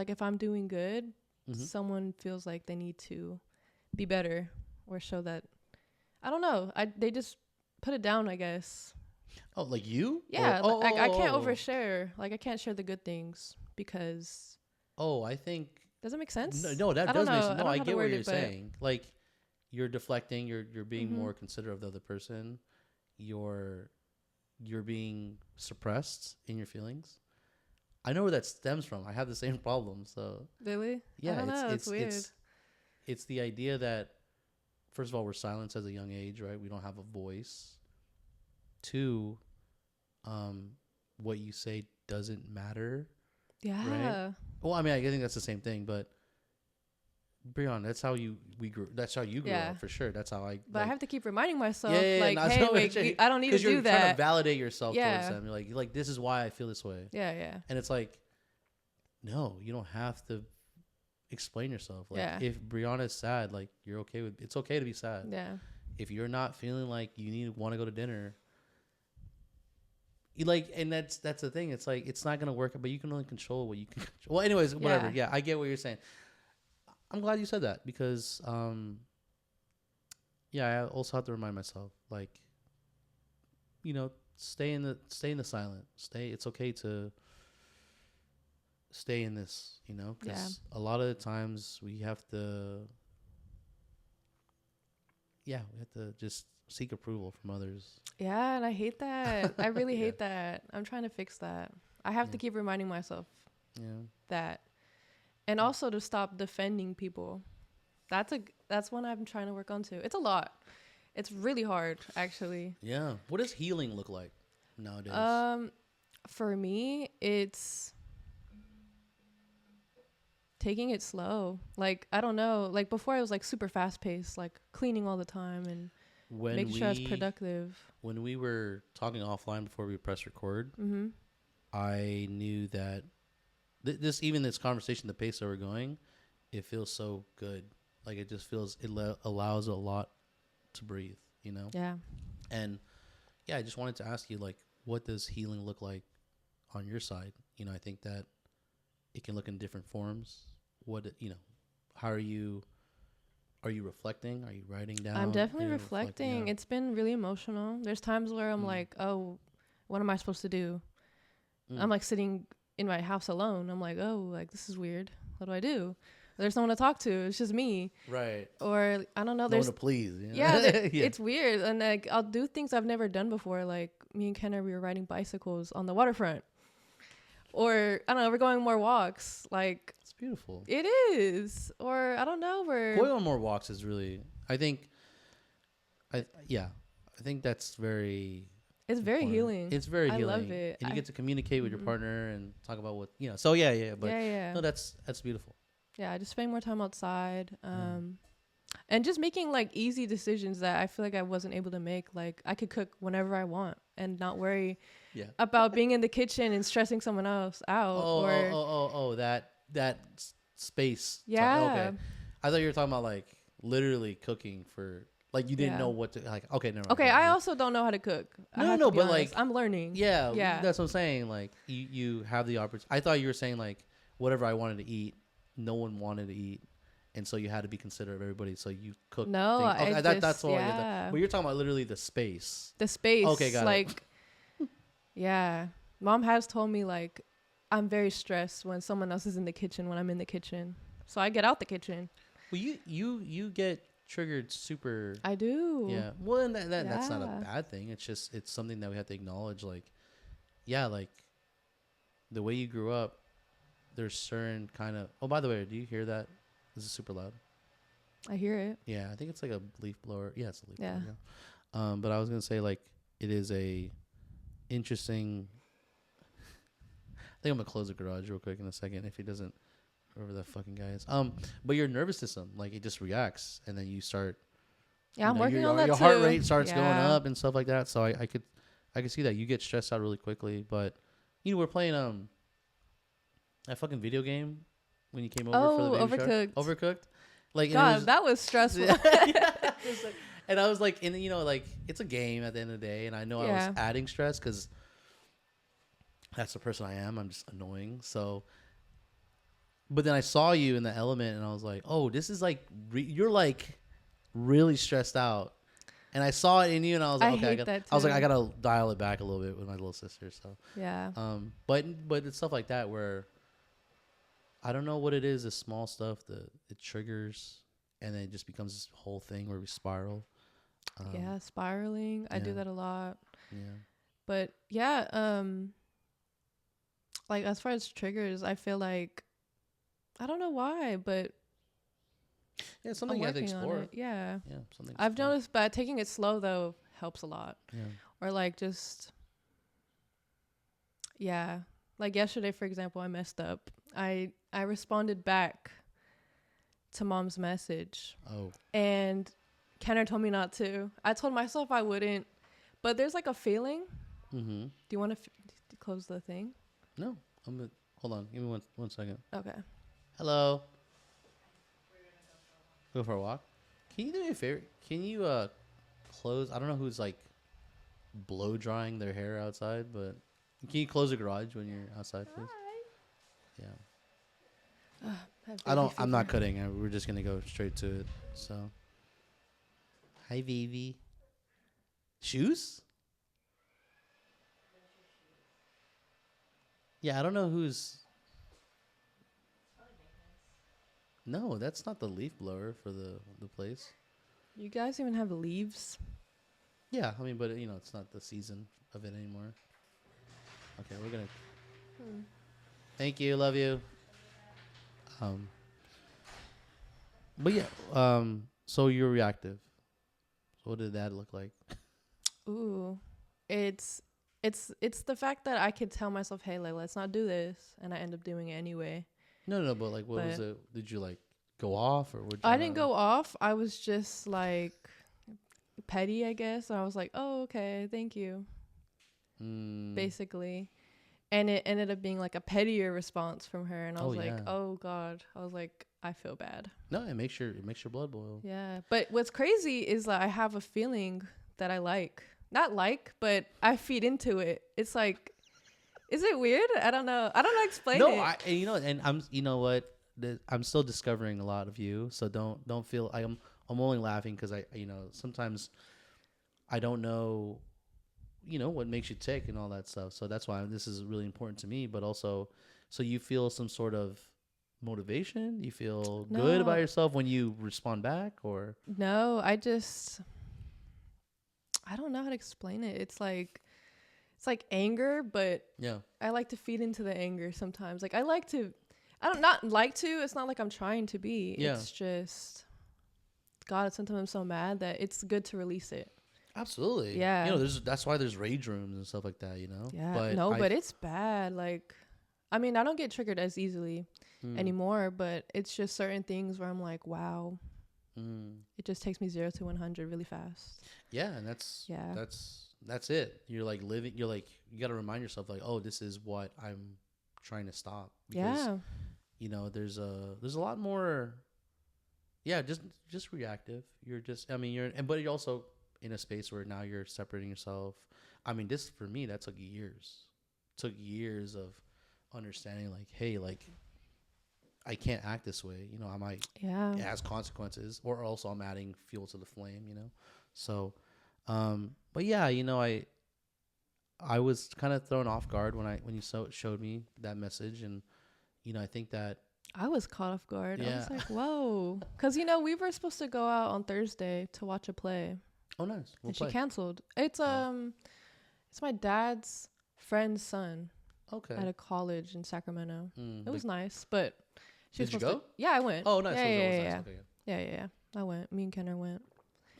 if I'm doing good, someone feels like they need to be better or show that, I don't know, they just put it down, I guess. Oh, like you? Yeah, I can't overshare. Like, I can't share the good things because. Oh, I think. Does it make sense? No, that does make sense. No, I get what you're saying. Like, you're deflecting. You're being more considerate of the other person. You're being suppressed in your feelings. I know where that stems from. I have the same problem. So. Really? Yeah, I don't know. It's weird. It's the idea that, first of all, we're silenced at a young age, right? We don't have a voice. 2, what you say doesn't matter. Yeah. Right? Well, I mean, I think that's the same thing, but Breanna, that's how you grew up, for sure. That's how I. But I have to keep reminding myself, hey, wait, I don't need to do that. Because you're trying to validate yourself towards them. You're like, this is why I feel this way. Yeah. And it's like, no, you don't have to explain yourself. Like, if Breanna is sad, like, it's okay to be sad. Yeah. If you're not feeling like you want to go to dinner, and that's the thing. It's like, it's not gonna work, but you can only control what you can control. Well, anyways, whatever. Yeah, I get what you're saying. I'm glad you said that, because I also have to remind myself, like, stay in the silent. It's okay to stay in this, because a lot of the times we have to just seek approval from others. Yeah, and I hate that. I really hate that. I'm trying to fix that. I have to keep reminding myself that. And also to stop defending people. That's one I'm trying to work on too. It's a lot. It's really hard, actually. Yeah. What does healing look like nowadays? For me, it's taking it slow. Like, I don't know. Like, before I was like super fast paced, like cleaning all the time and making sure I was productive. When we were talking offline before we press record, I knew that this conversation, the pace that we're going, it feels so good. Like it just feels allows a lot to breathe, you know? Yeah. And yeah, I just wanted to ask you, like, what does healing look like on your side? You know, I think that it can look in different forms. What, you know, how are you reflecting? Are you writing down? I'm definitely Are you reflecting. yeah. It's been really emotional. There's times where I'm like, oh, what am I supposed to do? I'm like sitting in my house alone. I'm like, oh, like this is weird. What do I do? There's no one to talk to. It's just me. Right. Or I don't know. No There's one to please. You know? yeah, it's weird. And like I'll do things I've never done before. Like me and Kenner, we were riding bicycles on the waterfront. Or I don't know, we're going more walks. Like It's beautiful. it is. Or I don't know, we're Going on more walks is really. I think that's very. it's very important. healing. It's very healing. I love it. And you get to communicate with your partner and talk about what you know. So yeah. But yeah. no, that's beautiful. Yeah, I just spend more time outside. And just making like easy decisions that I feel like I wasn't able to make. Like I could cook whenever I want and not worry about being in the kitchen and stressing someone else out. That space. Yeah. Okay. I thought you were talking about like literally cooking for like you didn't know what to like. Okay, never mind. Okay, I also don't know how to cook. No, but honest. Like I'm learning. Yeah, that's what I'm saying. Like you have the opportunity. I thought you were saying like whatever I wanted to eat, no one wanted to eat. And so you had to be considerate of everybody. So you cook. No, okay, that's all. Yeah. But you're talking about literally the space. The space. Okay, got it. Yeah. Mom has told me like I'm very stressed when someone else is in the kitchen when I'm in the kitchen. So I get out the kitchen. Well, you get triggered super. I do. Yeah. Well, and that's not a bad thing. It's just it's something that we have to acknowledge. Like, yeah, like the way you grew up. There's certain kind of. Oh, by the way, do you hear that? This is super loud. I hear it. Yeah, I think it's like a leaf blower. Yeah, it's a leaf blower. Yeah. But I was gonna say like it is a interesting. I think I'm gonna close the garage real quick in a second if he doesn't, whoever that fucking guy is. But your nervous system, like it just reacts, and then you start. Yeah, I'm working on that your too. Your heart rate starts going up and stuff like that. So I could see that you get stressed out really quickly. But you know we're playing that fucking video game. When you came over for the baby Overcooked. Like God, that was stressful. And I was like, and you know, like it's a game at the end of the day, and I know I was adding stress because that's the person I am. I'm just annoying. So, but then I saw you in the element, and I was like, oh, this is like you're like really stressed out, and I saw it in you, and I was like, okay, I gotta dial it back a little bit with my little sister. So yeah. But it's stuff like that where. I don't know what it is, the small stuff that it triggers, and then it just becomes this whole thing where we spiral. Spiraling. I do that a lot. Yeah. But like as far as triggers, I feel like I don't know why, but yeah, it's something you have to explore. Yeah. Yeah, something. I've noticed, but taking it slow though helps a lot. Yeah. Or like just like yesterday, for example, I messed up. I responded back to Mom's message. Oh. And Kenner told me not to. I told myself I wouldn't, but there's like a feeling. Mm-hmm. Do you want to close the thing? No. Hold on. Give me one second. Okay. Hello. Go for a walk. Can you do me a favor? Can you close? I don't know who's like blow drying their hair outside, but can you close the garage when you're outside, please? Hi. Yeah. I'm not cutting. We're just gonna go straight to it. So. Hi, Vivi. Shoes? Yeah, I don't know who's. No, that's not the leaf blower for the place. You guys even have leaves? Yeah, I mean, but you know, it's not the season of it anymore. Okay, we're gonna. Thank you, love you. But yeah, so you're reactive. So what did that look like? Ooh, it's the fact that I could tell myself, hey, like, let's not do this, and I end up doing it anyway. No, but like, what was it? Did you like go off, or would you? I didn't go off. I was just like petty, I guess. And I was like, oh, okay, thank you. Basically. And it ended up being like a pettier response from her. And I was like, oh God. I was like, I feel bad. No, it makes your blood boil. Yeah. But what's crazy is that I have a feeling that I like. Not like, but I feed into it. It's like, is it weird? I don't know. I don't know how to explain it. No, and I'm, you know what? I'm still discovering a lot of you. So don't feel, I'm only laughing because sometimes I don't know, what makes you tick and all that stuff. So that's why this is really important to me. But also, so you feel some sort of motivation? You feel good about yourself when you respond back, or? No, I don't know how to explain it. It's like anger, but Yeah, I like to feed into the anger sometimes. Like it's not like I'm trying to be. Yeah. It's just, God, sometimes I'm so mad that it's good to release it. absolutely. Yeah. That's why there's rage rooms and stuff like that, Yeah. But it's bad. Like, I mean, I don't get triggered as easily anymore, but it's just certain things where I'm like, wow, it just takes me 0 to 100 really fast. Yeah. And that's it. You're like living, you got to remind yourself like, oh, this is what I'm trying to stop. Because, there's a lot more, just reactive. But you're also in a space where now you're separating yourself. I mean, this, for me, that took years of understanding, like, hey, like, I can't act this way. I might, it has consequences, or also I'm adding fuel to the flame, So, but yeah, I was kind of thrown off guard when you showed me that message. And, I think that I was caught off guard. Yeah. I was like, whoa. Because, we were supposed to go out on Thursday to watch a play. Oh, nice. And she canceled. It's my dad's friend's son. Okay. At a college in Sacramento. It was nice, but did you go? Yeah, I went. Oh, nice. Yeah. Okay, Yeah. I went. Me and Kenner went.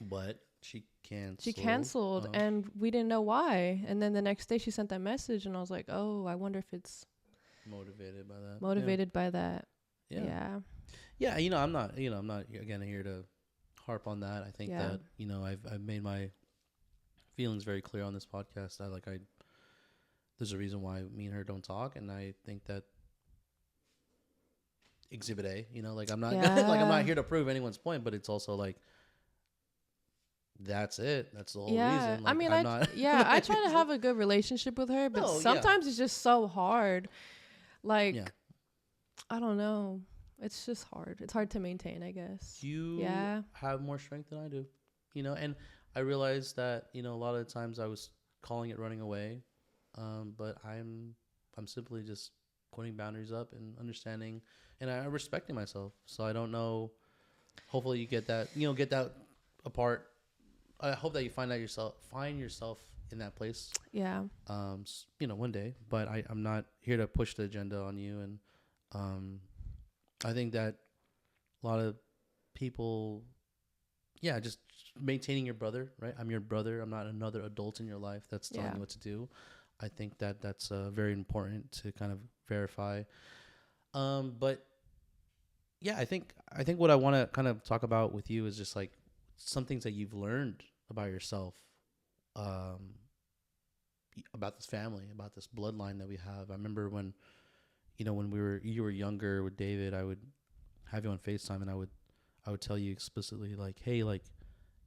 But she canceled. She canceled, and we didn't know why. And then the next day, she sent that message, and I was like, "Oh, I wonder if it's motivated by that." By that. Yeah. Yeah. I'm not again here to harp on that. I think that I've made my feelings very clear on this podcast. There's a reason why me and her don't talk, and I think that Exhibit A, I'm not I'm not here to prove anyone's point, but it's also like, that's it. That's the whole reason. Like, I try to have a good relationship with her, but sometimes it's just so hard. Like, I don't know. It's just hard. It's hard to maintain, I guess. You have more strength than I do, and I realized that, a lot of the times I was calling it running away. But I'm simply just putting boundaries up and understanding, and I'm respecting myself. So I don't know. Hopefully you get that apart. I hope that you find yourself in that place. Yeah. One day. But I'm not here to push the agenda on you, and I think that a lot of people, just maintaining your brother, right? I'm your brother. I'm not another adult in your life that's telling you what to do. I think that that's very important to kind of verify. But yeah, I think what I want to kind of talk about with you is just like some things that you've learned about yourself, about this family, about this bloodline that we have. I remember when, when you were younger with David, I would have you on FaceTime, and I would tell you explicitly, like, hey, like,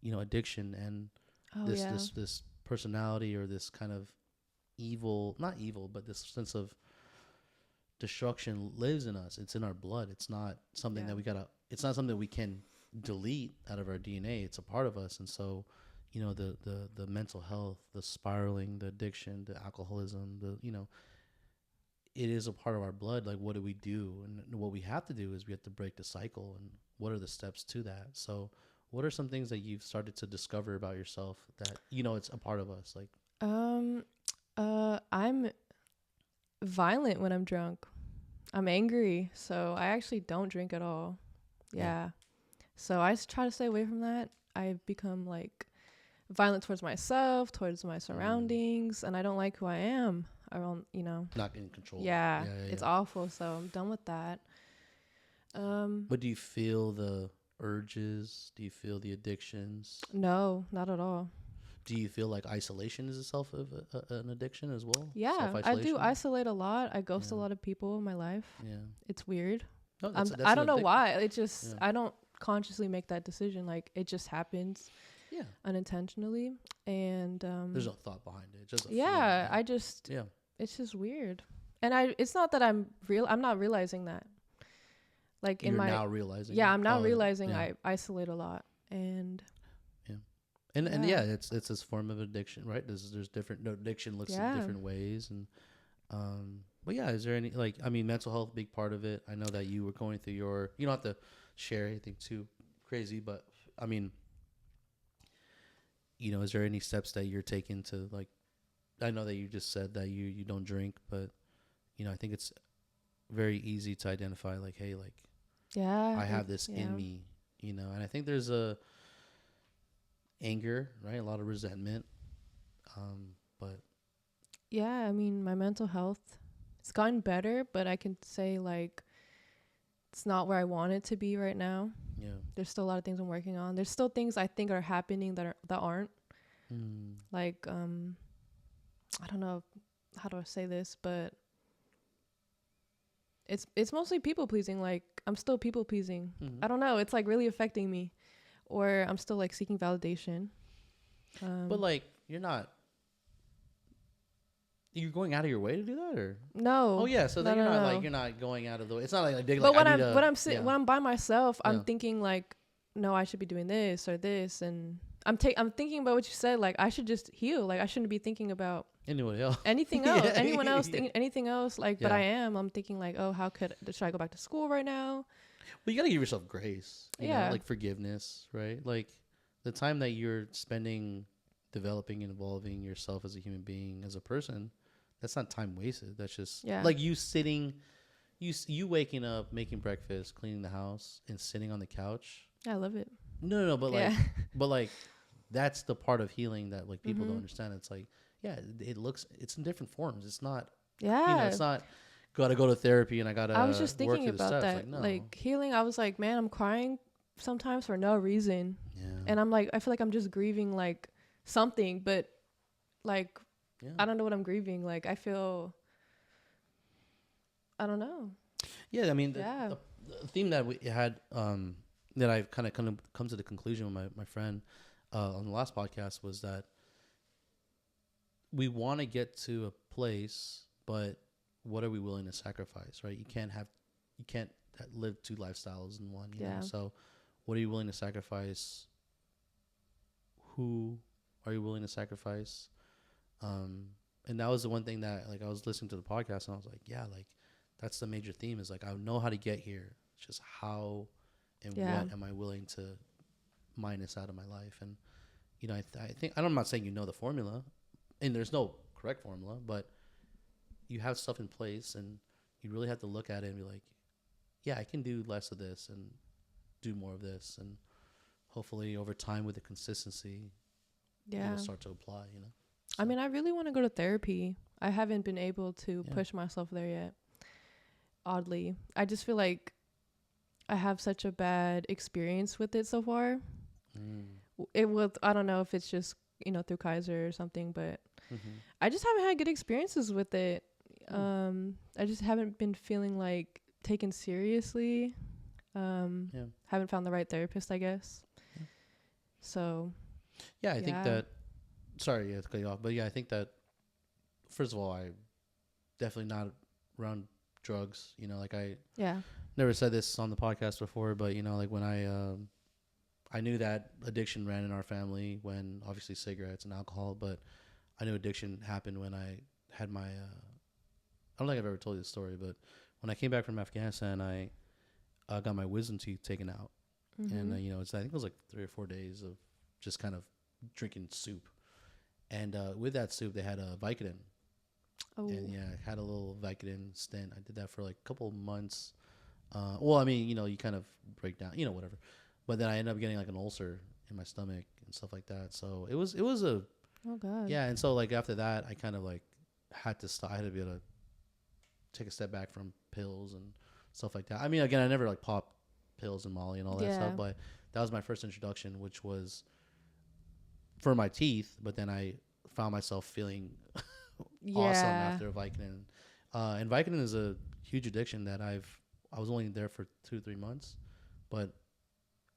addiction and this personality, or this kind of not evil, but this sense of destruction lives in us. It's in our blood. It's not something that it's not something that we can delete out of our DNA. It's a part of us. And so, the mental health, the spiraling, the addiction, the alcoholism, it is a part of our blood. Like, what do we do? And what we have to do is we have to break the cycle. And what are the steps to that? So what are some things that you've started to discover about yourself that, it's a part of us? Like, I'm violent when I'm drunk. I'm angry, so I actually don't drink at all. Yeah. So I try to stay away from that. I've become like violent towards myself, towards my surroundings, and I don't like who I am. I don't, not in control. Yeah. It's awful, so I'm done with that. But do you feel the urges? Do you feel the addictions? No, not at all. Do you feel like isolation is itself an addiction as well? Yeah, I do isolate a lot. I ghost a lot of people in my life. Yeah. It's weird. No, I don't know why. It just I don't consciously make that decision. Like it just happens. Yeah. Unintentionally, and there's no thought behind it. Just I just it's just weird, and it's not that I'm not realizing that. Like You're now realizing. Yeah, I'm now realizing I isolate a lot, and and it's this form of addiction, right? There's different addiction looks in different ways, and but yeah, is there any mental health big part of it? I know that you were going through you don't have to share anything too crazy, but I mean, is there any steps that you're taking to I know that you just said that you don't drink, but I think it's very easy to identify hey, I have this in me, and I think there's a anger, right? A lot of resentment. But I mean, my mental health, it's gotten better, but I can say it's not where I want it to be right now. Yeah. There's still a lot of things I'm working on. There's still things I think are happening that aren't. I don't know how do I say this, but it's mostly people pleasing. I'm still people pleasing. I don't know. It's really affecting me, or I'm still seeking validation. But you're going out of your way to do that, or no? Oh yeah, so then you're not going out of the way. It's not like But when I'm by myself, I'm thinking no, I should be doing this or this, and I'm thinking about what you said. I should just heal. I shouldn't be thinking about anyone else, anything else, anyone else, anything else. But I'm thinking should I go back to school right now? Well, you gotta give yourself grace. You know, forgiveness, right? The time that you're spending developing and evolving yourself as a human being, as a person, that's not time wasted. That's just you sitting, you waking up, making breakfast, cleaning the house, and sitting on the couch. I love it. No, but that's the part of healing that people don't understand. It's it's in different forms. It's not it's not gotta go to therapy and I gotta. I was just thinking about that. No. Healing, I was man, I'm crying sometimes for no reason. Yeah. And I'm I feel I'm just grieving something, but I don't know what I'm grieving. I feel, I don't know. Yeah, I mean the theme that we had that I've kind of come to the conclusion with my friend on the last podcast was that we want to get to a place, but what are we willing to sacrifice, right? You can't live two lifestyles in one, you know? So what are you willing to sacrifice? Who are you willing to sacrifice? And that was the one thing that I was listening to the podcast and I was that's the major theme is I know how to get here. It's just how and what am I willing to minus out of my life? And I think I'm not saying the formula, and there's no correct formula, but you have stuff in place, and you really have to look at it and be I can do less of this and do more of this, and hopefully over time with the consistency, it'll start to apply. So. I mean, I really want to go to therapy. I haven't been able to push myself there yet. Oddly, I just feel I have such a bad experience with it so far. I don't know if it's just through Kaiser or something, but I just haven't had good experiences with it. I just haven't been feeling taken seriously. Haven't found the right therapist, I guess. So I think that sorry to cut you off, but I think that first of all, I definitely not around drugs, I never said this on the podcast before, but when I knew that addiction ran in our family when obviously cigarettes and alcohol, but I knew addiction happened when I had my I don't think I've ever told you this story, but when I came back from Afghanistan, I got my wisdom teeth taken out. And I think it was 3 or 4 days of just kind of drinking soup, and with that soup they had a Vicodin. And I had a little Vicodin stint. I did that for a couple months. Well, I mean, you kind of break down, whatever. But then I ended up getting an ulcer in my stomach and stuff like that. So it was a oh god. Yeah, and so after that I kind of had to stop. I had to be able to take a step back from pills and stuff like that. I mean, again, I never popped pills and Molly and all that stuff, but that was my first introduction, which was for my teeth. But then I found myself feeling awesome after Vicodin. And Vicodin is a huge addiction that I was only there for 2-3 months, but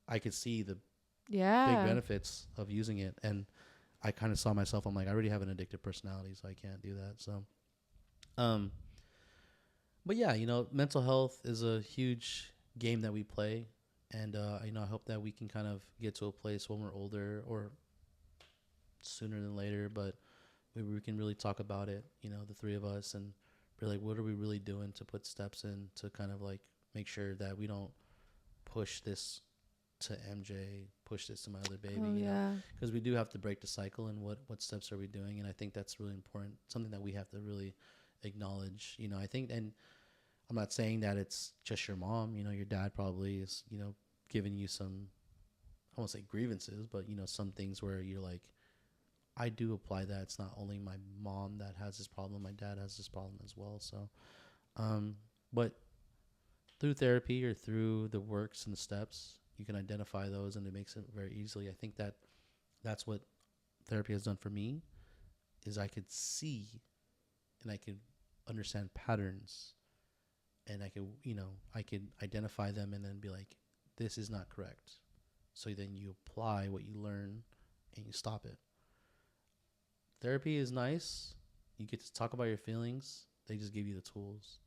I could see the big Yeah. benefits of using it. And I kind of saw myself, I'm like, I already have an addictive personality, so I can't do that. So, but yeah, mental health is a huge game that we play. And, I hope that we can kind of get to a place when we're older or sooner than later, but we can really talk about it, the three of us, and be like, what are we really doing to put steps in to kind of like make sure that we don't push this to MJ, push this to my other baby, because we do have to break the cycle. And what steps are we doing? And I think that's really important, something that we have to really acknowledge. I think, and I'm not saying that it's just your mom, your dad probably is, giving you some, I won't say grievances, but some things where you're like, I do apply that. It's not only my mom that has this problem, my dad has this problem as well. So, but through therapy or through the works and the steps, you can identify those, and it makes it very easily. I think that that's what therapy has done for me, is I could see and I could understand patterns, and I could identify them and then be like, this is not correct. So then you apply what you learn and you stop it. Therapy is nice. You get to talk about your feelings. They just give you the tools.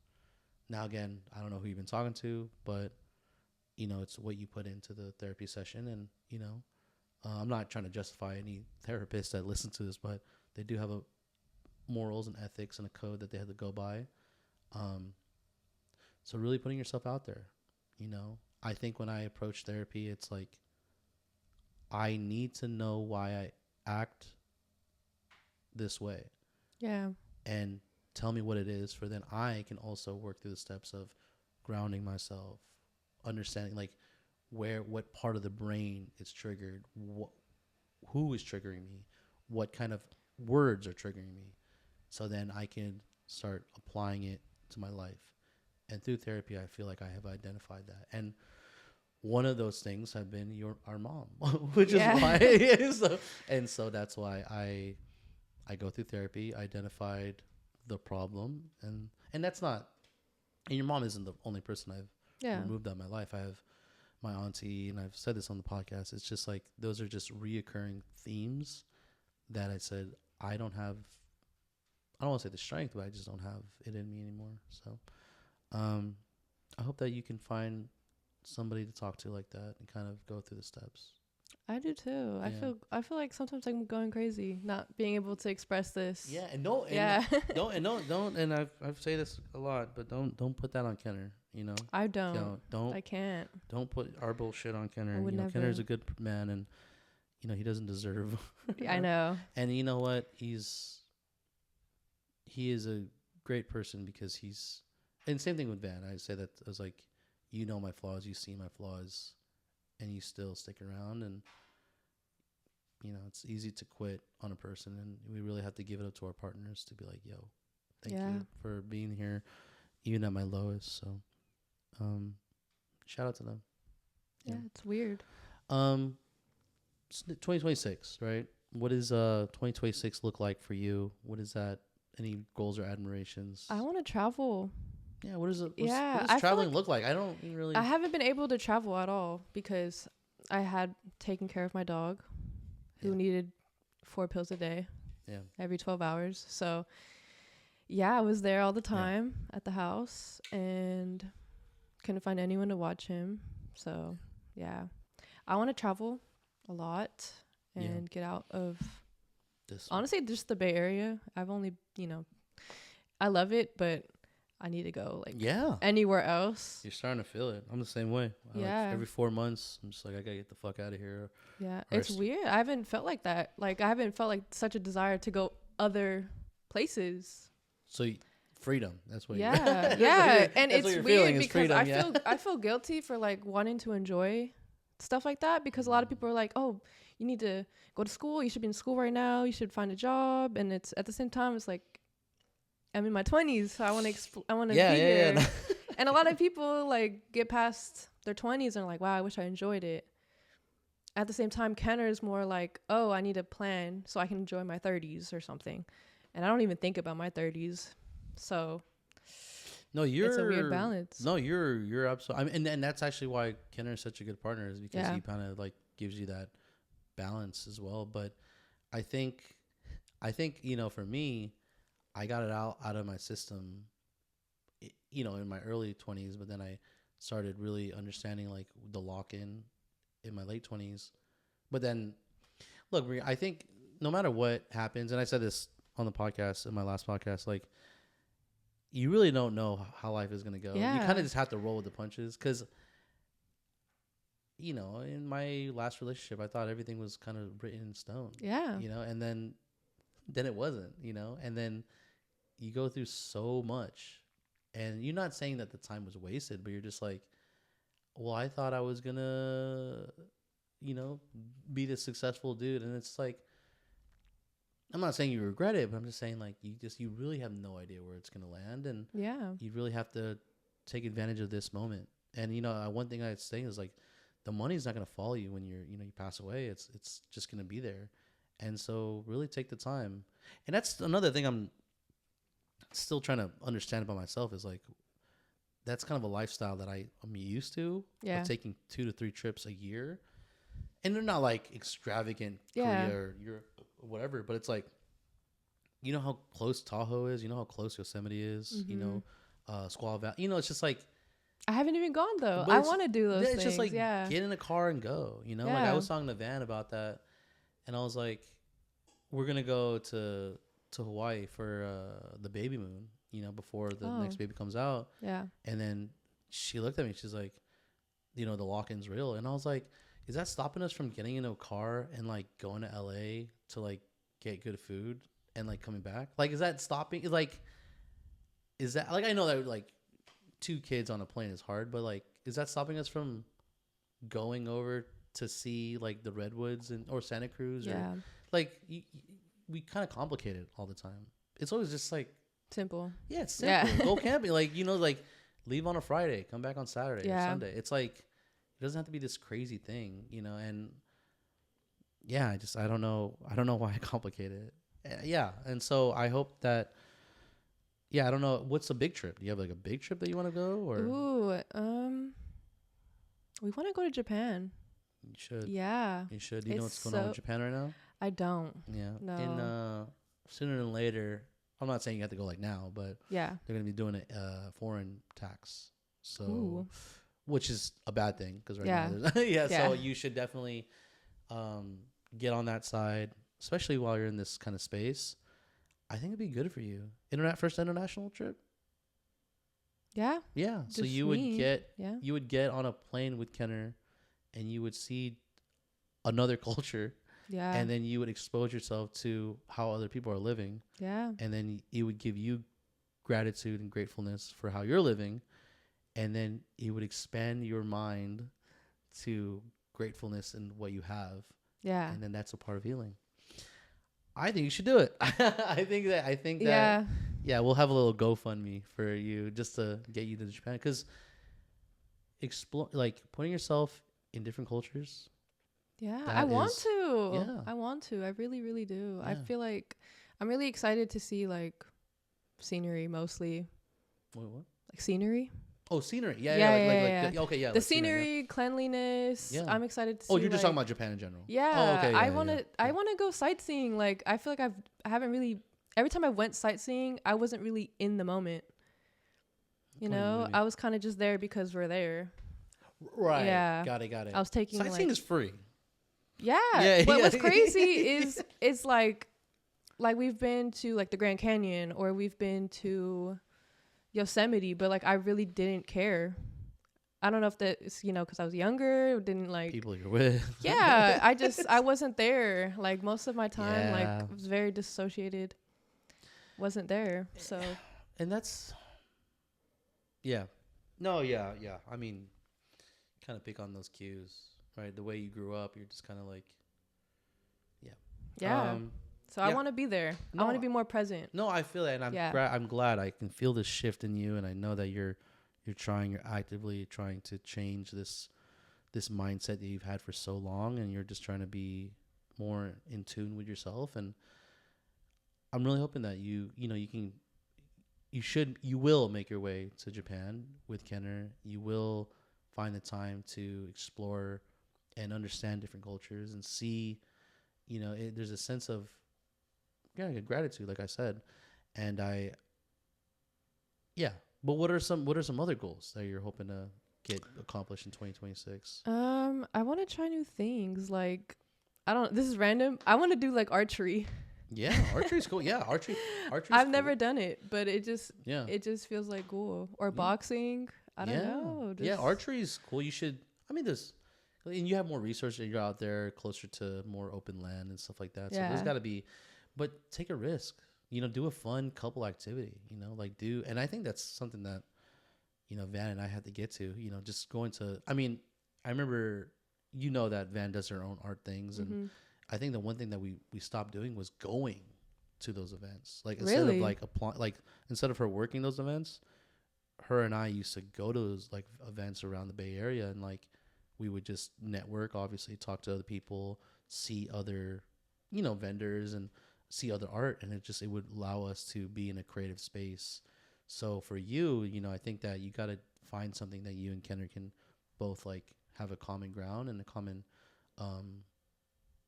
Now, again, I don't know who you've been talking to, but, it's what you put into the therapy session. And, I'm not trying to justify any therapist that listens to this, but they do have a morals and ethics and a code that they have to go by. So really putting yourself out there, I think when I approach therapy, it's like, I need to know why I act this way. Yeah. And tell me what it is, for then I can also work through the steps of grounding myself, understanding like what part of the brain is triggered, who is triggering me, what kind of words are triggering me, so then I can start applying it to my life. And through therapy, I feel like I have identified that. And one of those things have been our mom, which is why. So that's why I go through therapy, identified the problem, and that's not, and your mom isn't the only person I've removed out of my life. I have my auntie, and I've said this on the podcast. It's just like, those are just reoccurring themes that I said, I don't want to say the strength, but I just don't have it in me anymore. So, I hope that you can find somebody to talk to like that and kind of go through the steps. I do too. Yeah. I feel like sometimes I'm going crazy, not being able to express this. Yeah, and don't. And I've say this a lot, but don't put that on Kenner. I don't. I can't. Don't put our bullshit on Kenner. I would never. Kenner's a good man, and he doesn't deserve. I know. And you know what? He is a great person, because and same thing with Van. I say that I was like, my flaws, you see my flaws, and you still stick around. And it's easy to quit on a person, and we really have to give it up to our partners to be like, yo, thank you for being here even at my lowest. So shout out to them. Yeah, it's weird. 2026, right? What does 2026 look like for you? What is that? Any goals or admirations? I want to travel. Yeah, what does traveling look like? I don't really. I haven't been able to travel at all because I had taken care of my dog, who needed 4 pills a day. Yeah. Every 12 hours. So, I was there all the time at the house and couldn't find anyone to watch him. So, I want to travel a lot and get out of honestly just the Bay Area. I've only, I love it, but I need to go anywhere else. You're starting to feel it. I'm the same way. Every 4 months, I'm just like, I gotta get the fuck out of here. Yeah, it's weird. I haven't felt like that. Like, I haven't felt like such a desire to go other places. So freedom. That's what. Yeah, yeah. And it's weird because freedom, I feel guilty for like wanting to enjoy stuff like that, because a lot of people are like, oh, you need to go to school. You should be in school right now. You should find a job. And it's at the same time, it's like, I'm in my 20s, so I want to be here. Yeah. And a lot of people like get past their 20s and are like, wow, I wish I enjoyed it. At the same time, Kenner is more like, oh, I need a plan so I can enjoy my 30s or something. And I don't even think about my 30s. So it's a weird balance. No, you're absolutely. I mean, and that's actually why Kenner is such a good partner, is because he kind of like gives you that balance as well. But I think for me, I got it out of my system, in my early 20s, but then I started really understanding like the lock-in my late 20s. But then, look, I think no matter what happens, and I said this on the podcast, in my last podcast, like, you really don't know how life is going to go. You kind of just have to roll with the punches, because, in my last relationship, I thought everything was kind of written in stone. Yeah. And then it wasn't, and then you go through so much. And you're not saying that the time was wasted, but you're just like, well, I thought I was going to, be this successful dude. And it's like, I'm not saying you regret it, but I'm just saying, like, you really have no idea where it's going to land. And you really have to take advantage of this moment. And, one thing I'd say is, like, the money's not going to follow you when you pass away. It's just going to be there. And so really take the time. And that's another thing I'm still trying to understand about myself, is like, that's kind of a lifestyle that I'm used to, of taking 2 to 3 trips a year, and they're not like extravagant Korea or Europe or whatever, but it's like, how close Tahoe is, how close Yosemite is, Squaw Valley, it's just like, I haven't even gone though. I want to do those things. It's just like, get in a car and go, like I was talking to Van about that, and I was like, we're gonna go to Hawaii for the baby moon, before the next baby comes out. Yeah. And then she looked at me, she's like, the lock-in's real. And I was like, is that stopping us from getting into a car and like going to LA to like get good food and like coming back? Like, is that stopping? Like, is that, like, I know that like 2 kids on a plane is hard, but like, is that stopping us from going over to see like the redwoods or Santa Cruz? Or like, we kind of complicate it all the time. It's always just like simple. Yeah, it's simple. Yeah. Go camping, like, like, leave on a Friday, come back on Saturday or Sunday. It's like, it doesn't have to be this crazy thing, and I don't know why I complicate it. And so I hope that, I don't know, what's a big trip? Do you have like a big trip that you want to go, or? Ooh, we want to go to Japan. You should. Yeah. You should. Do you know what's going on in Japan right now? I don't. Yeah. No. And sooner than later, I'm not saying you have to go like now, but they're going to be doing a foreign tax. So, which is a bad thing, because now there's so you should definitely get on that side, especially while you're in this kind of space. I think it'd be good for you. First international trip. Yeah. Yeah. So you would get on a plane with Kenner, and you would see another culture. Yeah. And then you would expose yourself to how other people are living. Yeah. And then it would give you gratitude and gratefulness for how you're living. And then it would expand your mind to gratefulness in what you have. Yeah. And then that's a part of healing. I think you should do it. I think that we'll have a little GoFundMe for you, just to get you to Japan, because explore, like, putting yourself in different cultures. Yeah, I want to. Yeah. I want to. I really, really do. Yeah. I feel like I'm really excited to see like scenery mostly. What? Like scenery. Oh, scenery. Okay, yeah. The scenery, cleanliness. Yeah. I'm excited to see. Oh, you're just talking about Japan in general. Yeah. Oh, okay. I want to go sightseeing. Like, I feel like I haven't really. Every time I went sightseeing, I wasn't really in the moment. I was kind of just there because we're there. Right. Yeah. Got it. I was taking sightseeing is free. Yeah. But what's crazy is it's like we've been to like the Grand Canyon, or we've been to Yosemite, but like I really didn't care. I don't know if that's, because I was younger, didn't like people you're with. Yeah. I wasn't there. Like most of my time, like was very dissociated. Wasn't there. So. And that's. Yeah. No. Yeah. I mean, kind of pick on those cues. Right, the way you grew up, you're just kind of like, So I want to be there. I want to be more present. No, I feel that, and I'm glad I can feel this shift in you, and I know that you're actively trying to change this mindset that you've had for so long, and you're just trying to be more in tune with yourself. And I'm really hoping that you can you will make your way to Japan with Kenner. You will find the time to explore and understand different cultures and see, there's a sense of gratitude, like I said. And yeah. But what are some other goals that you're hoping to get accomplished in 2026? I want to try new things. Like, this is random. I want to do like archery. Yeah, archery's cool. Yeah, archery. I've never done it, but it just feels like cool. Or Yeah. boxing. I don't know. Yeah, archery's cool. You should. I mean, and you have more resources. You're out there closer to more open land and stuff like that. So there's got to be, but take a risk. Do a fun couple activity. And I think that's something that, Van and I had to get to. Just going to. I mean, I remember, that Van does her own art things, and I think the one thing that we stopped doing was going to those events. Like instead of instead of her working those events, her and I used to go to those like events around the Bay Area, and like we would just network, obviously talk to other people, see other, vendors and see other art. And it would allow us to be in a creative space. So for you, I think that you got to find something that you and Kenner can both like have a common ground and a common,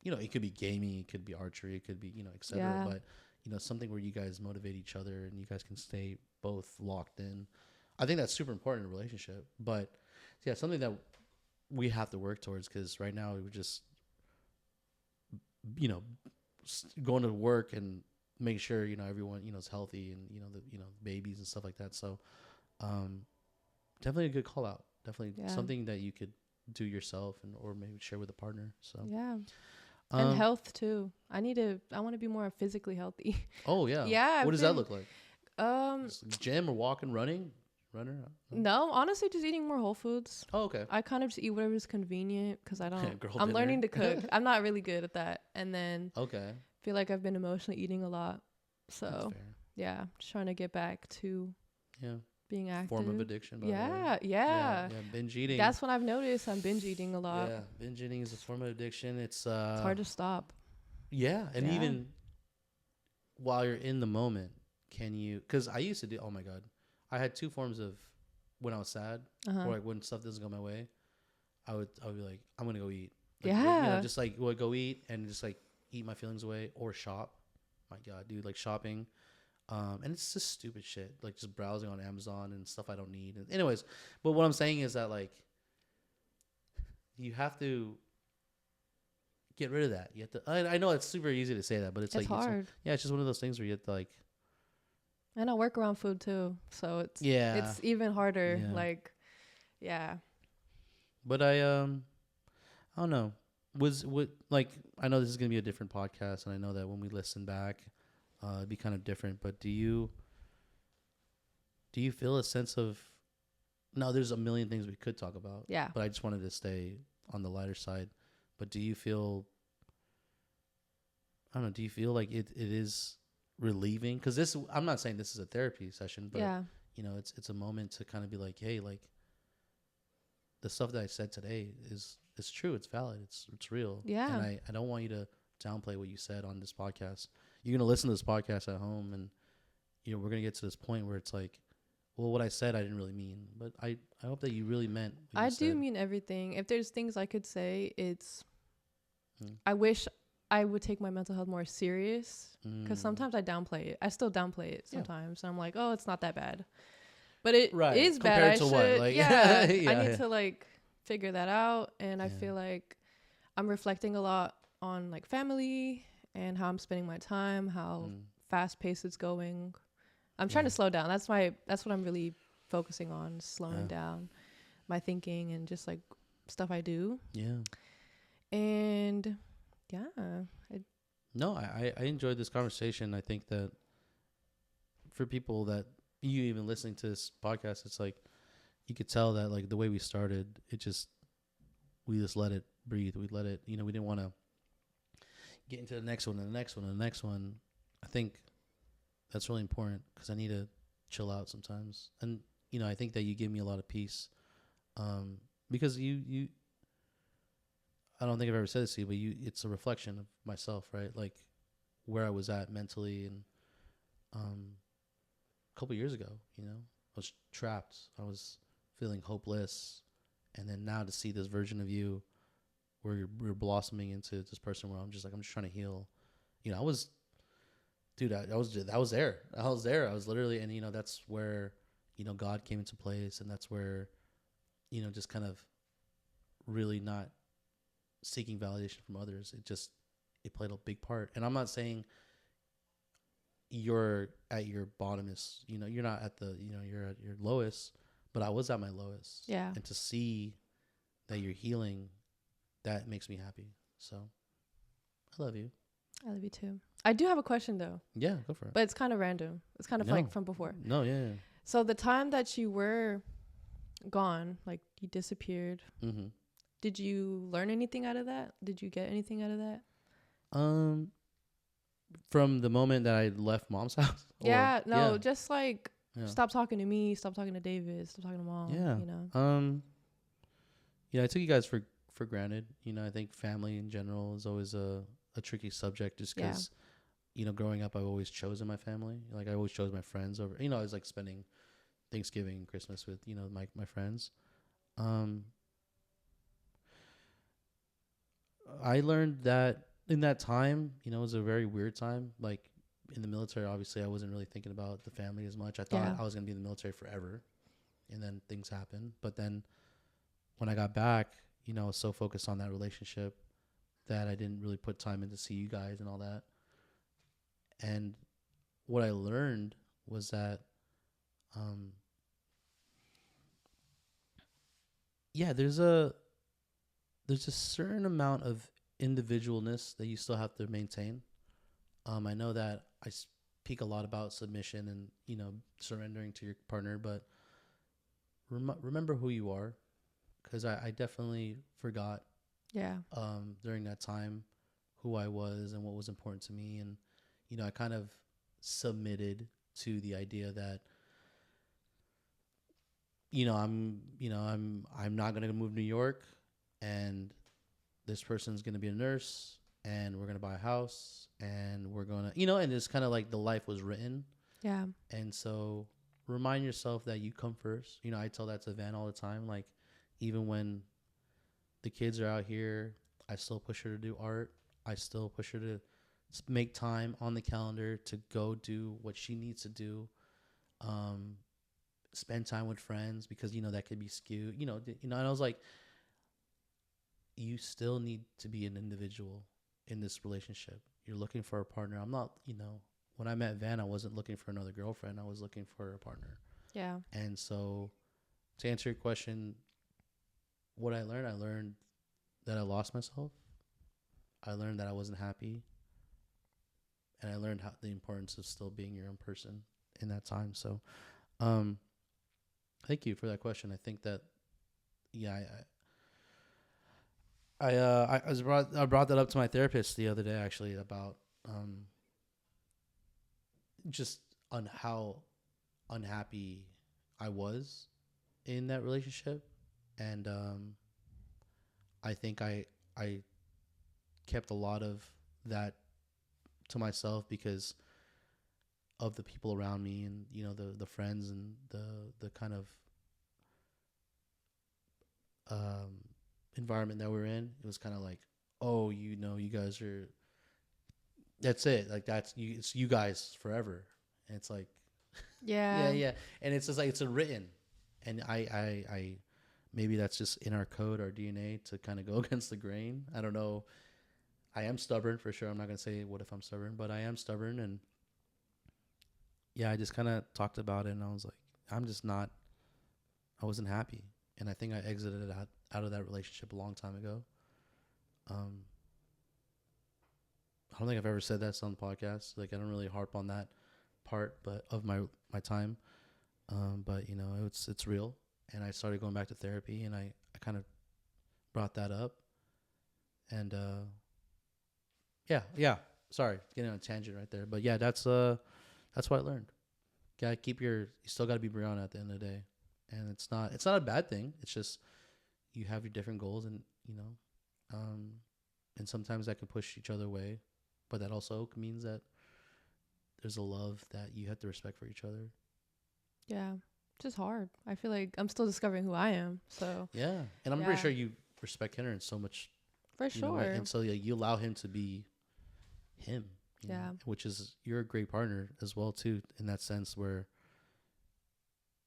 it could be gaming, it could be archery, it could be, et cetera. But, something where you guys motivate each other and you guys can stay both locked in. I think that's super important in a relationship. But yeah, something that we have to work towards, because right now we're just, going to work and make sure, everyone, is healthy and, the babies and stuff like that. So definitely a good call out. Definitely something that you could do yourself or maybe share with a partner. So yeah. And health too. I want to be more physically healthy. Oh yeah. Yeah. What does that look like? Gym or walking, running? Runner? No, honestly, just eating more whole foods. Oh, okay. I kind of just eat whatever's convenient because I don't. I'm learning to cook. I'm not really good at that. And then feel like I've been emotionally eating a lot. So yeah, just trying to get back to being active. Form of addiction. Yeah. Binge eating. That's when I've noticed I'm binge eating a lot. Yeah, binge eating is a form of addiction. It's hard to stop. Yeah, and even while you're in the moment, can you? Because I used to do. Oh my God. I had two forms of when I was sad or like when stuff doesn't go my way, I would be like, I'm going to go eat. Like, just like go eat and just like eat my feelings away or shop. My God, dude, like shopping. And it's just stupid shit. Like just browsing on Amazon and stuff I don't need. And anyways, but what I'm saying is that like you have to get rid of that. You have to, I know it's super easy to say that, but it's like, hard. It's just one of those things where you have to like, and I work around food too, so it's even harder. Yeah. Like, yeah. But I don't know. I know this is gonna be a different podcast, and I know that when we listen back, it'd be kind of different. But do you feel a sense of? No, there's a million things we could talk about. Yeah. But I just wanted to stay on the lighter side. But do you feel? I don't know. Do you feel like it is relieving? Because I'm not saying this is a therapy session, but it's a moment to kind of be like, hey, like the stuff that I said today is true, it's valid, it's real. Yeah. And I don't want you to downplay what you said on this podcast. You're gonna listen to this podcast at home, and we're gonna get to this point where it's like, well, what I said I didn't really mean, but I hope that you really meant what you said. mean everything. If there's things I could say, it's I wish I would take my mental health more serious, because sometimes I downplay it. I still downplay it sometimes. And I'm like, oh, it's not that bad. But it is bad. Compared to what? Like, I need to like figure that out. And I feel like I'm reflecting a lot on like family and how I'm spending my time, how fast paced it's going. I'm trying to slow down. That's what I'm really focusing on, slowing down my thinking and just like stuff I do. Yeah. And I enjoyed this conversation. I think that for people that you even listening to this podcast, it's like you could tell that like the way we started, we just let it breathe. We let it, we didn't want to get into the next one and the next one and the next one. I think that's really important because I need to chill out sometimes. And, I think that you give me a lot of peace because you I don't think I've ever said this to you, but it's a reflection of myself, right? Like where I was at mentally and a couple years ago. You know, I was trapped. I was feeling hopeless, and then now to see this version of you where you're blossoming into this person where I'm just trying to heal. You know, I was, dude, I was there. I was there. I was literally, and you know, that's where, you know, God came into place, and that's where, you know, just kind of really not seeking validation from others. It played a big part. And I'm not saying you're at your bottomest, you know, you're not at the, you know, you're at your lowest, but I was at my lowest. Yeah. And to see that you're healing, that makes me happy. So I love you. I love you too. I do have a question though. Yeah, go for it. But it's kind of random. It's kind of like from before. No, yeah. So the time that you were gone, like you disappeared, Mm-hmm. did you learn anything out of that? Did you get anything out of that? From the moment that I left mom's house? Yeah, no, just like yeah. Stop talking to me, stop talking to David, stop talking to mom. Yeah. You know? Yeah, I took you guys for granted. You know, I think family in general is always a tricky subject just because, you know, growing up, I've always chosen my family. Like, I always chose my friends over, you know, I was like spending Thanksgiving, Christmas with, you know, my friends. I learned that in that time, you know, it was a very weird time. Like, in the military, obviously, I wasn't really thinking about the family as much. I thought I was going to be in the military forever. And then things happened. But then when I got back, you know, I was so focused on that relationship that I didn't really put time in to see you guys and all that. And what I learned was that, there's a certain amount of individualness that you still have to maintain. I know that I speak a lot about submission and, you know, surrendering to your partner, but remember who you are, because I definitely forgot during that time who I was and what was important to me. And, you know, I kind of submitted to the idea that, I'm not going to move to New York, and this person's going to be a nurse, and we're going to buy a house, and we're going to, and it's kind of like the life was written. Yeah. And so remind yourself that you come first. You know, I tell that to Van all the time. Like, even when the kids are out here, I still push her to do art. I still push her to make time on the calendar to go do what she needs to do. Spend time with friends, because, that could be skewed, and I was like, you still need to be an individual in this relationship. You're looking for a partner. I'm not, when I met Van, I wasn't looking for another girlfriend. I was looking for a partner. Yeah. And so, to answer your question, what I learned that I lost myself. I learned that I wasn't happy. And I learned the importance of still being your own person in that time. So, thank you for that question. I think that, I brought that up to my therapist the other day, actually, about just on how unhappy I was in that relationship. And I think I kept a lot of that to myself because of the people around me, and the friends, and the kind of environment that we're in. It was kind of like, oh, you guys are, that's it, like, that's you, it's you guys forever. And it's like, yeah. And it's just like, it's a written, and I maybe that's just in our code, our DNA, to kind of go against the grain. I don't know. I am stubborn for sure. I'm not gonna say what if I'm stubborn, but I am stubborn. And I just kind of talked about it, and I was like, I wasn't happy. And I think I exited out of that relationship a long time ago. I don't think I've ever said that on the podcast. Like, I don't really harp on that part, but of my time. But it's real. And I started going back to therapy, and I kind of brought that up. And sorry, getting on a tangent right there. But that's what I learned. You still gotta be Breanna at the end of the day. And it's not a bad thing. It's just you have your different goals, and and sometimes that can push each other away, but that also means that there's a love that you have to respect for each other. Yeah. Just hard. I feel like I'm still discovering who I am. So Yeah, and I'm pretty sure you respect Henry so much. For sure. And so you allow him to be him. Yeah. Which is, you're a great partner as well too, in that sense where.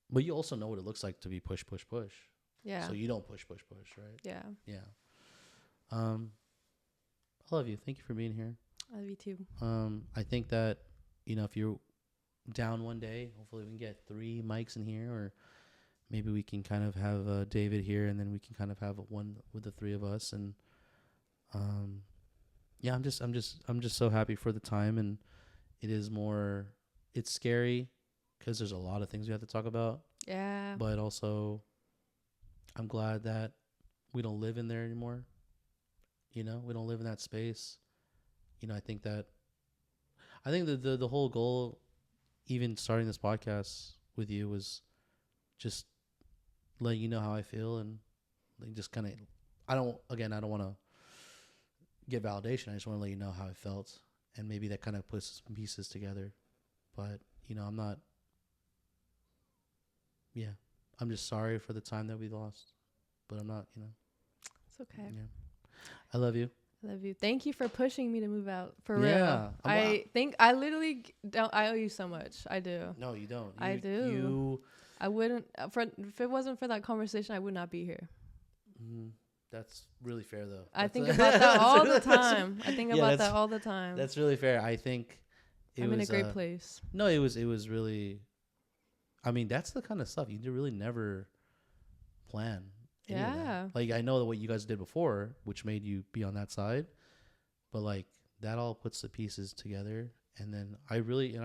But you also know what it looks like to be push, push, push. Yeah. So you don't push, push, push, right? Yeah. Yeah. I love you. Thank you for being here. I love you too. I think that, if you're down one day, hopefully we can get 3 mics in here, or maybe we can kind of have David here, and then we can kind of have one with the 3 of us. And yeah, I'm just so happy for the time. And it's scary because there's a lot of things we have to talk about. Yeah. But also, I'm glad that we don't live in there anymore. We don't live in that space. I think that the whole goal, even starting this podcast with you, was just letting you know how I feel, and like just kind of, I don't want to get validation. I just want to let you know how I felt, and maybe that kind of puts some pieces together. But I'm not. Yeah, I'm just sorry for the time that we lost, but I'm not. It's okay. Yeah, I love you. I love you. Thank you for pushing me to move out. For real. Yeah, I think I literally don't. I owe you so much. I do. No, you don't. I do. I wouldn't. If it wasn't for that conversation, I would not be here. That's really fair, though. I think about that all the time. I think about that all the time. That's really fair. I think I'm in a great place. No, it was really. I mean, that's the kind of stuff you really never plan. Yeah. Like, I know what you guys did before, which made you be on that side, but like that all puts the pieces together. And then I really,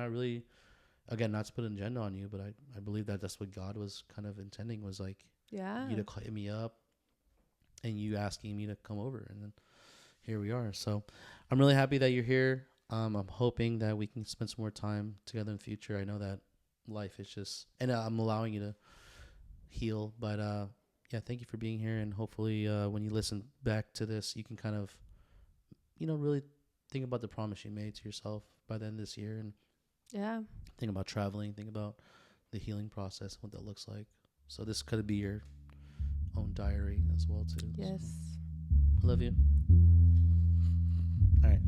again, not to put an agenda on you, but I believe that that's what God was kind of intending, was like, you to hit me up and you asking me to come over. And then here we are. So I'm really happy that you're here. I'm hoping that we can spend some more time together in the future. I know that life is just, and I'm allowing you to heal, but yeah, thank you for being here. And hopefully when you listen back to this, you can kind of, really think about the promise you made to yourself by the end of this year, and think about traveling, think about the healing process, what that looks like. So this could be your own diary as well too. Yes. So, I love you. All right.